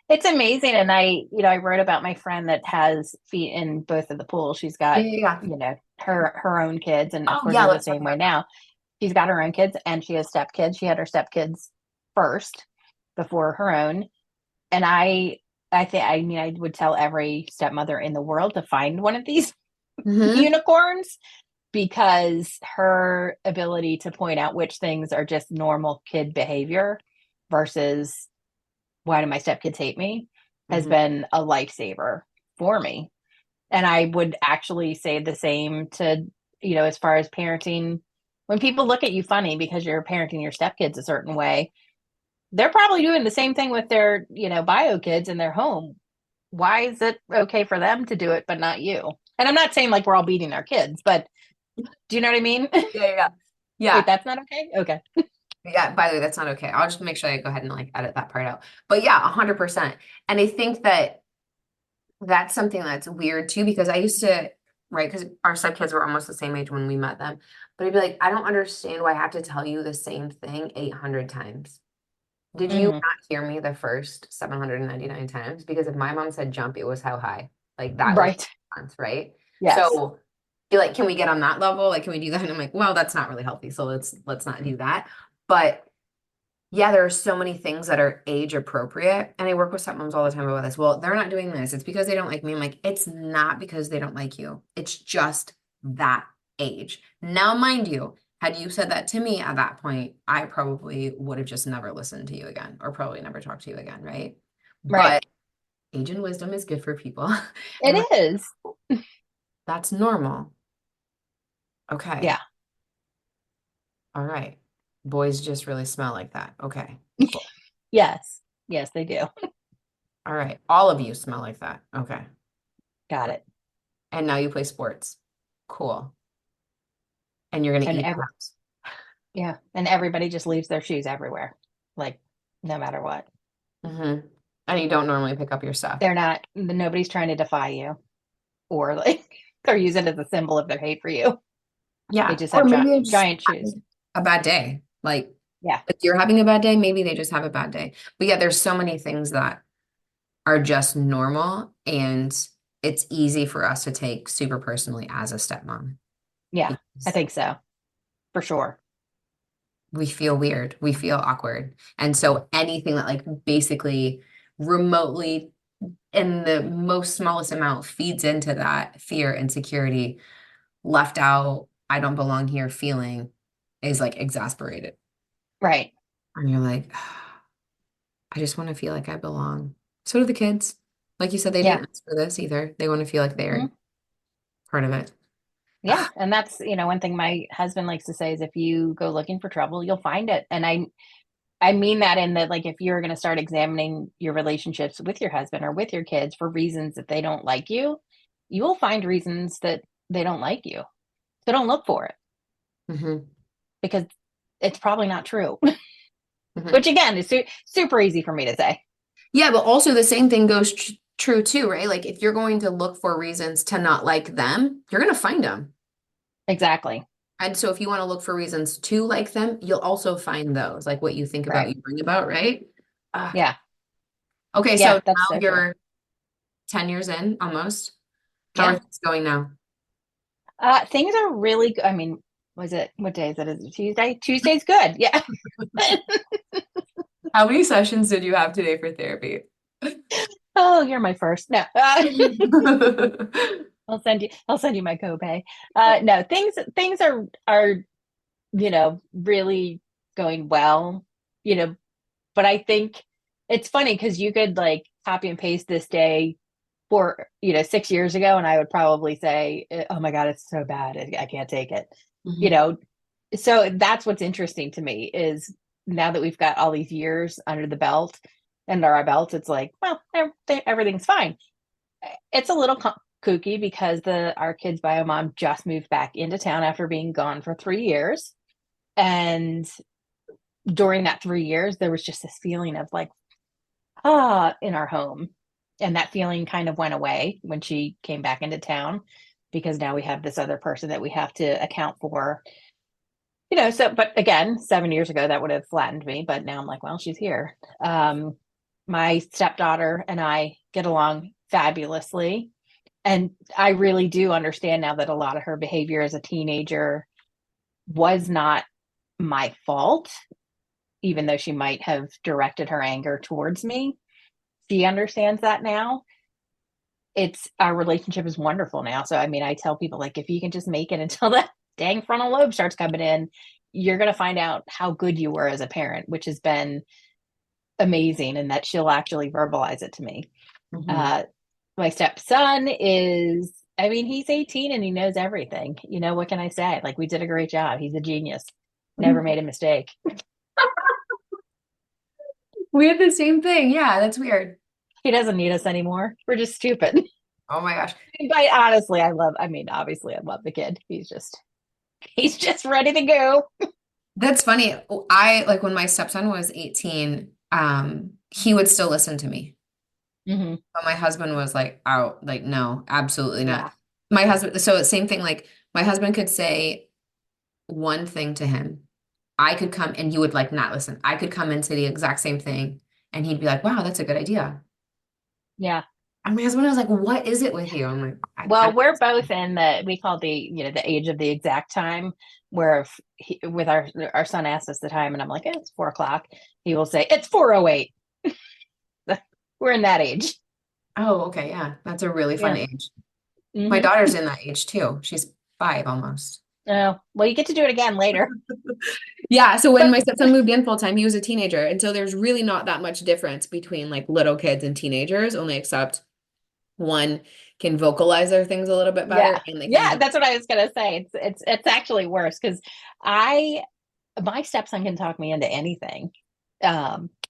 Speaker 2: it's amazing. And I wrote about my friend that has feet in both of the pools. She's
Speaker 1: Yeah,
Speaker 2: got
Speaker 1: yeah, yeah.
Speaker 2: her own kids, and of
Speaker 1: Oh,
Speaker 2: course
Speaker 1: yeah,
Speaker 2: we're the
Speaker 1: let's talk
Speaker 2: same way
Speaker 1: about that.
Speaker 2: now. She's got her own kids and she has stepkids. She had her stepkids first before her own. And I would tell every stepmother in the world to find one of these
Speaker 1: Hmm.
Speaker 2: unicorns because her ability to point out which things are just normal kid behavior versus why do my stepkids hate me has
Speaker 1: Hmm.
Speaker 2: been a lifesaver for me. And I would actually say the same to, as far as parenting, when people look at you funny because you're parenting your stepkids a certain way, they're probably doing the same thing with their, bio kids in their home. Why is it okay for them to do it, but not you? And I'm not saying like we're all beating our kids, but do you know what I mean?
Speaker 1: Yeah, yeah,
Speaker 2: Wait,
Speaker 1: yeah.
Speaker 2: that's not okay? Okay.
Speaker 1: Yeah, by the way, that's not okay. I'll just make sure I go ahead and like edit that part out. But yeah, 100%. And I think that that's something that's weird too, because I used to, right, because our stepkids were almost the same age when we met them. But I'd be like, I don't understand why I have to tell you the same thing 800 times. Did you
Speaker 2: Hmm.
Speaker 1: not hear me the first 799 times? Because if my mom said jump, it was how high. Like that was
Speaker 2: Right.
Speaker 1: the response, right?
Speaker 2: Yes.
Speaker 1: So you're like, can we get on that level? Like, can we do that? And I'm like, well, that's not really healthy. So let's not do that. But yeah, there are so many things that are age appropriate. And I work with stepmoms all the time about this. Well, they're not doing this. It's because they don't like me. I'm like, it's not because they don't like you. It's just that age. Now, mind you, had you said that to me at that point, I probably would have just never listened to you again or probably never talked to you again, right?
Speaker 2: Right.
Speaker 1: But age and wisdom is good for people. And
Speaker 2: It is.
Speaker 1: that's normal. Okay.
Speaker 2: Yeah.
Speaker 1: All right. Boys just really smell like that. Okay. Cool.
Speaker 2: Yes. Yes, they do.
Speaker 1: All right. All of you smell like that. Okay.
Speaker 2: Got it.
Speaker 1: And now you play sports. Cool. And you're gonna
Speaker 2: And
Speaker 1: eat crabs.
Speaker 2: yeah, and everybody just leaves their shoes everywhere, like no matter what.
Speaker 1: Mm-hmm. And you don't normally pick up your stuff.
Speaker 2: They're not. Nobody's trying to defy you, or like they're using it as a symbol of their hate for you. They
Speaker 1: Yeah.
Speaker 2: just
Speaker 1: Or
Speaker 2: have
Speaker 1: maybe they're just
Speaker 2: giant shoes.
Speaker 1: having a bad day. Like
Speaker 2: Yeah.
Speaker 1: if you're having a bad day, maybe they just have a bad day. But yeah, there's so many things that are just normal and it's easy for us to take super personally as a stepmom
Speaker 2: Yeah, I
Speaker 1: because
Speaker 2: think so for sure.
Speaker 1: we feel weird, we feel awkward. And so anything that like basically remotely in the most smallest amount feeds into that fear, insecurity, left out, I don't belong here feeling is like exasperated.
Speaker 2: Right.
Speaker 1: And you're like, I just want to feel like I belong. So do the kids. Like you said, they
Speaker 2: Yeah.
Speaker 1: didn't ask for this either. They want to feel like they're
Speaker 2: Mhm.
Speaker 1: part of it.
Speaker 2: Yeah, and that's one thing my husband likes to say is if you go looking for trouble, you'll find it. And I mean that in that, like, if you're going to start examining your relationships with your husband or with your kids for reasons that they don't like you will find reasons that they don't like you. So don't look for it
Speaker 1: Hmm.
Speaker 2: because it's probably not true.
Speaker 1: Hmm.
Speaker 2: Which again is super easy for me to say.
Speaker 1: Yeah, but also the same thing goes true too, right? Like if you're going to look for reasons to not like them, you're going to find them.
Speaker 2: Exactly.
Speaker 1: And so if you want to look for reasons to like them, you'll also find those, like what you think about,
Speaker 2: Right.
Speaker 1: you bring about, right? Uh,
Speaker 2: Yeah.
Speaker 1: okay, so
Speaker 2: Yeah. That's
Speaker 1: now
Speaker 2: so true.
Speaker 1: you're 10 years in almost. How are
Speaker 2: Yeah.
Speaker 1: things going now?
Speaker 2: Things are really good. I mean, what day is it? Is it Tuesday? Tuesday's good. Yeah.
Speaker 1: How many sessions did you have today for therapy?
Speaker 2: Oh, you're my first. No. I'll send you my copay. No, things are really going well, you know, but I think it's funny because you could like copy and paste this day for 6 years ago, and I would probably say, "Oh my God, it's so bad. I can't take it." You
Speaker 1: Mhm.
Speaker 2: know, so that's what's interesting to me is now that we've got all these years under the belt and our belts, it's like, well, everything's fine. It's a little kooky because our kids' bio mom just moved back into town after being gone for 3 years. And during that 3 years, there was just this feeling of like, in our home. And that feeling kind of went away when she came back into town because now we have this other person that we have to account for. So, but again, 7 years ago, that would have flattened me. But now I'm like, well, she's here. My stepdaughter and I get along fabulously. And I really do understand now that a lot of her behavior as a teenager was not my fault, even though she might have directed her anger towards me. She understands that now. It's our relationship is wonderful now. So I mean, I tell people like if you can just make it until that dang frontal lobe starts coming in, you're gonna find out how good you were as a parent, which has been amazing, and that she'll actually verbalize it to me.
Speaker 1: Mhm.
Speaker 2: Uh, my stepson is, I mean, he's 18 and he knows everything. What can I say? Like, we did a great job. He's a genius. Never made a mistake.
Speaker 1: We had the same thing. Yeah, that's weird.
Speaker 2: He doesn't need us anymore. We're just stupid.
Speaker 1: Oh my gosh.
Speaker 2: But honestly, obviously I love the kid. He's just ready to go.
Speaker 1: That's funny. I like when my stepson was 18, he would still listen to me.
Speaker 2: Hmm.
Speaker 1: But my husband was like out, like, no, absolutely not.
Speaker 2: Yeah.
Speaker 1: My husband, so same thing, like my husband could say one thing to him. I could come and he would like not listen. I could come and say the exact same thing and he'd be like, wow, that's a good idea.
Speaker 2: Yeah.
Speaker 1: And my husband was like, what is it with you? I'm like,
Speaker 2: Well, we're both in we call the age of the exact time where if with our son asks us the time and I'm like, it's 4 o'clock. He will say, it's 4:08. We're in that age.
Speaker 1: oh, okay, yeah, that's a really fun
Speaker 2: Yeah.
Speaker 1: age. My
Speaker 2: Hmm.
Speaker 1: daughter's in that age too. She's 5 almost.
Speaker 2: Oh, well, you get to do it again later.
Speaker 1: Yeah, so when
Speaker 2: But
Speaker 1: my stepson moved in full time, he was a teenager. And so there's really not that much difference between like little kids and teenagers, only except one can vocalize their things a little bit better
Speaker 2: yeah,
Speaker 1: and they can
Speaker 2: yeah,
Speaker 1: just,
Speaker 2: that's what I was gonna say. It's actually worse because I my stepson can talk me into anything,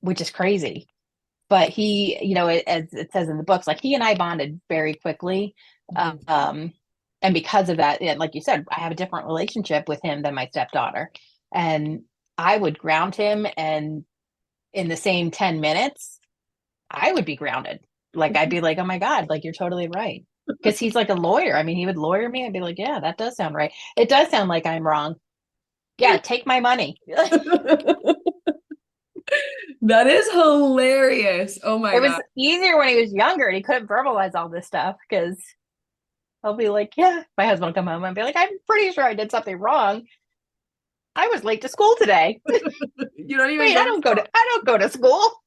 Speaker 2: which is crazy. But as it says in the books, like he and I bonded very quickly.
Speaker 1: Mhm.
Speaker 2: Um, and because of that, like you said, I have a different relationship with him than my stepdaughter. And I would ground him, and in the same 10 minutes, I would be grounded. Like I'd be like, oh my God, like you're totally right. Because he's like a lawyer. I mean, he would lawyer me. I'd be like, yeah, that does sound right. It does sound like I'm wrong. Yeah, take my money.
Speaker 1: That is hilarious. Oh my
Speaker 2: It was
Speaker 1: God.
Speaker 2: easier when he was younger and he couldn't verbalize all this stuff because I'll be like, yeah, my husband will come home and be like, I'm pretty sure I did something wrong. I was late to school today.
Speaker 1: You don't even
Speaker 2: Wait,
Speaker 1: go to school.
Speaker 2: I don't go to school.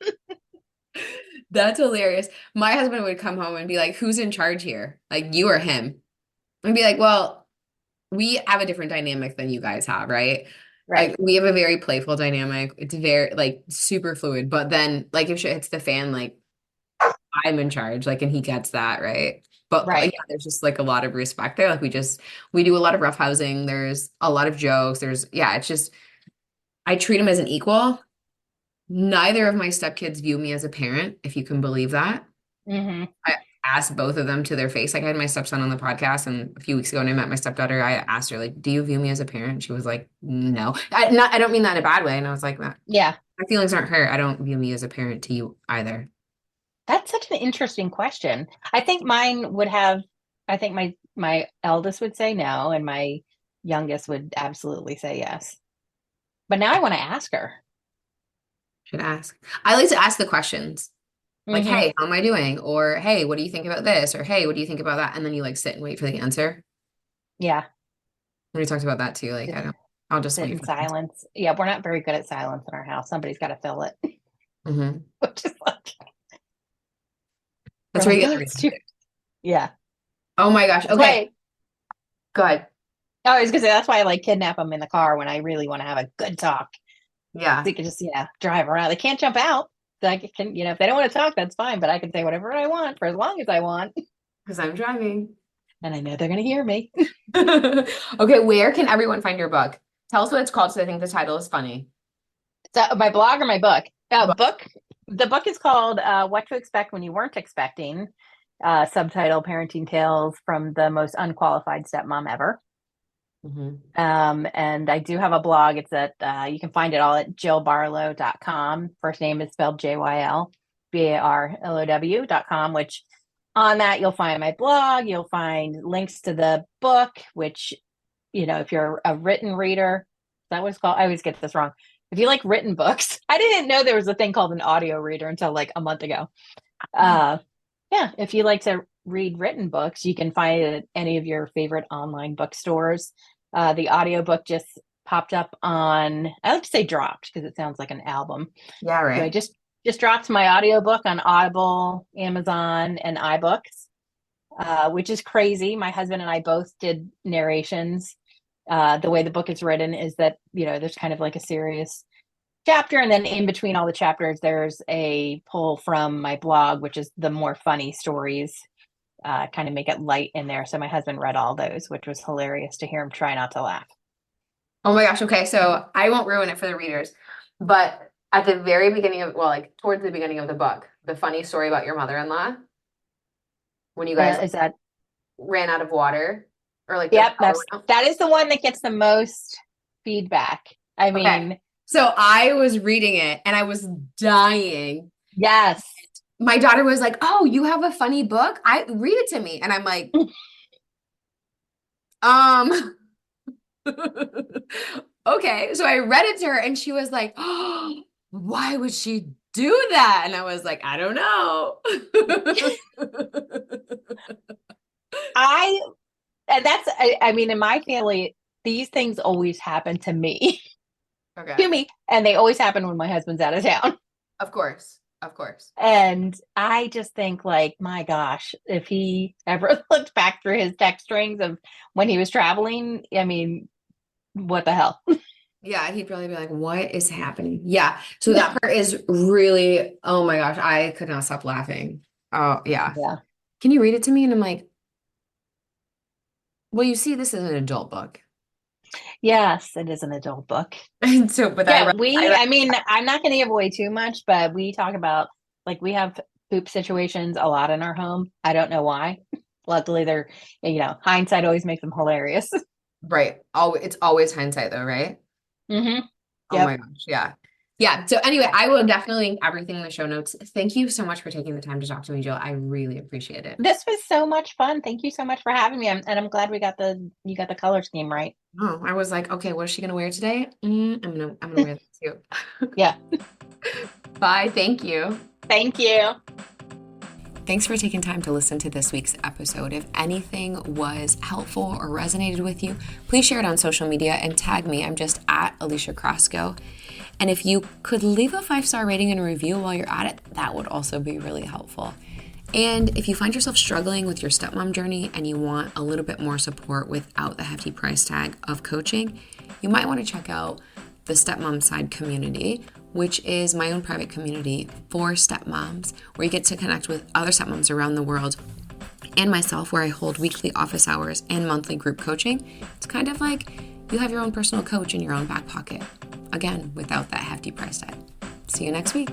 Speaker 1: That's hilarious. My husband would come home and be like, who's in charge here? Like you or him? And be like, well, we have a different dynamic than you guys have, right?
Speaker 2: Right,
Speaker 1: Like we have a very playful dynamic. It's very like super fluid. But then like if shit hits the fan, like I'm in charge, like and he gets that, right? But yeah,
Speaker 2: right.
Speaker 1: there's just like a lot of respect there. Like we do a lot of roughhousing. There's a lot of jokes. There's yeah, it's just I treat him as an equal. Neither of my stepkids view me as a parent, if you can believe that.
Speaker 2: Hmm.
Speaker 1: I asked both of them to their face. Like I had my stepson on the podcast, and a few weeks ago when I met my stepdaughter, I asked her, like, do you view me as a parent? She was like, no. I don't mean that in a bad way. And I was like, my
Speaker 2: Yeah,
Speaker 1: feelings aren't hurt. I don't view me as a parent to you either.
Speaker 2: that's such an interesting question. I think mine would have, I think my eldest would say no, and my youngest would absolutely say yes. But now I want to ask her.
Speaker 1: Should ask. I like to ask the questions. Like,
Speaker 2: Hmm.
Speaker 1: hey, how am I doing? Or hey, what do you think about this? Or hey, what do you think about that? And then you like sit and wait for the answer.
Speaker 2: Yeah,
Speaker 1: We talked about that too. Like, I
Speaker 2: just
Speaker 1: don't, I'll just
Speaker 2: sit
Speaker 1: wait
Speaker 2: in
Speaker 1: for the answer.
Speaker 2: silence. Yeah, we're not very good at silence in our house. Somebody's got to fill it.
Speaker 1: Hmm.
Speaker 2: Which is like, we're
Speaker 1: That's where
Speaker 2: like,
Speaker 1: you get
Speaker 2: oh,
Speaker 1: the
Speaker 2: it's too.
Speaker 1: reason.
Speaker 2: Yeah,
Speaker 1: Oh my gosh.
Speaker 2: that's
Speaker 1: Okay.
Speaker 2: why.
Speaker 1: Go ahead.
Speaker 2: Oh, I was gonna say that's why I like kidnap them in the car when I really want to have a good talk.
Speaker 1: Yeah.
Speaker 2: They can just drive around. They can't jump out. So I can if they don't want to talk, that's fine. But I can say whatever I want for as long as I want,
Speaker 1: Because I'm driving.
Speaker 2: and I know they're gonna hear me.
Speaker 1: Okay, where can everyone find your book? Tell us what it's called, so I think the title is funny.
Speaker 2: So my blog or my book?
Speaker 1: Book.
Speaker 2: Book. The book is called "What to Expect When You Weren't Expecting." Subtitle: Parenting Tales from the Most Unqualified Stepmom Ever.
Speaker 1: Hmm.
Speaker 2: And I do have a blog. It's at you can find it all at jylbarlow.com. First name is spelled JYLBARLOW.com, which on that you'll find my blog, you'll find links to the book, which, if you're a written reader, that was called, I always get this wrong. If you like written books, I didn't know there was a thing called an audio reader until like a month ago. Uh, yeah, if you like to read written books, you can find it at any of your favorite online bookstores. The audiobook just popped up on, I like to say dropped because it sounds like an album.
Speaker 1: Yeah,
Speaker 2: So I
Speaker 1: right.
Speaker 2: just dropped my audiobook on Audible, Amazon, and iBooks, which is crazy. My husband and I both did narrations. The way the book is written is that, there's kind of like a serious chapter, and then in between all the chapters there's a pull from my blog, which is the more funny stories, kind of make it light in there. So my husband read all those, which was hilarious to hear him try not to laugh.
Speaker 1: Oh my gosh. Okay, so I won't ruin it for the readers, but At the very beginning of, well, like towards the beginning of the book, the funny story about your mother-in-law when you guys
Speaker 2: Is that?
Speaker 1: ran out of water or like the
Speaker 2: Yep,
Speaker 1: power went out.
Speaker 2: that is the one that gets the most feedback. I
Speaker 1: Okay.
Speaker 2: mean,
Speaker 1: So I was reading it and I was dying.
Speaker 2: yes.
Speaker 1: My daughter was like, "Oh, you have a funny book? I read it to me." And I'm like, um, okay. So I read it to her and she was like, "Oh, why would she do that?" And I was like, "I don't know."
Speaker 2: I and that's I mean, in my family, these things always happen to me.
Speaker 1: Okay.
Speaker 2: To me, and they always happen when my husband's out of town.
Speaker 1: Of course. Of course.
Speaker 2: And I just think, like, my gosh, if he ever looked back through his text strings of when he was traveling, I mean, what the hell?
Speaker 1: Yeah, he'd probably be like, "What is happening?" Yeah. So that part is really, oh my gosh, I could not stop laughing. Oh, yeah.
Speaker 2: Yeah.
Speaker 1: Can you read it to me? And I'm like, well, you see, this is an adult book.
Speaker 2: Yes, it is an adult book.
Speaker 1: And so, but
Speaker 2: Yeah,
Speaker 1: I read,
Speaker 2: I mean, I'm not going to give away too much, but we talk about, like, we have poop situations a lot in our home. I don't know why. Luckily, they're, hindsight always makes them hilarious.
Speaker 1: right. It's always hindsight though, right?
Speaker 2: Mm-hmm.
Speaker 1: Oh my
Speaker 2: Yep.
Speaker 1: gosh. Yeah. Yeah. So anyway, I will definitely link everything in the show notes. Thank you so much for taking the time to talk to me, Jill. I really appreciate it.
Speaker 2: This was so much fun. Thank you so much for having me. And I'm glad you got the color scheme right.
Speaker 1: Oh, I was like, okay, what is she gonna wear today? I'm gonna wear that too.
Speaker 2: Yeah.
Speaker 1: Bye. Thank you.
Speaker 2: Thank you.
Speaker 1: Thanks for taking time to listen to this week's episode. If anything was helpful or resonated with you, please share it on social media and tag me. I'm just at Alicia Crosco. And if you could leave a 5-star rating and a review while you're at it, that would also be really helpful. And if you find yourself struggling with your stepmom journey and you want a little bit more support without the hefty price tag of coaching, you might want to check out the Stepmom Side community, which is my own private community for stepmoms, where you get to connect with other stepmoms around the world and myself, where I hold weekly office hours and monthly group coaching. It's kind of like you have your own personal coach in your own back pocket. Again, without that hefty price tag. See you next week.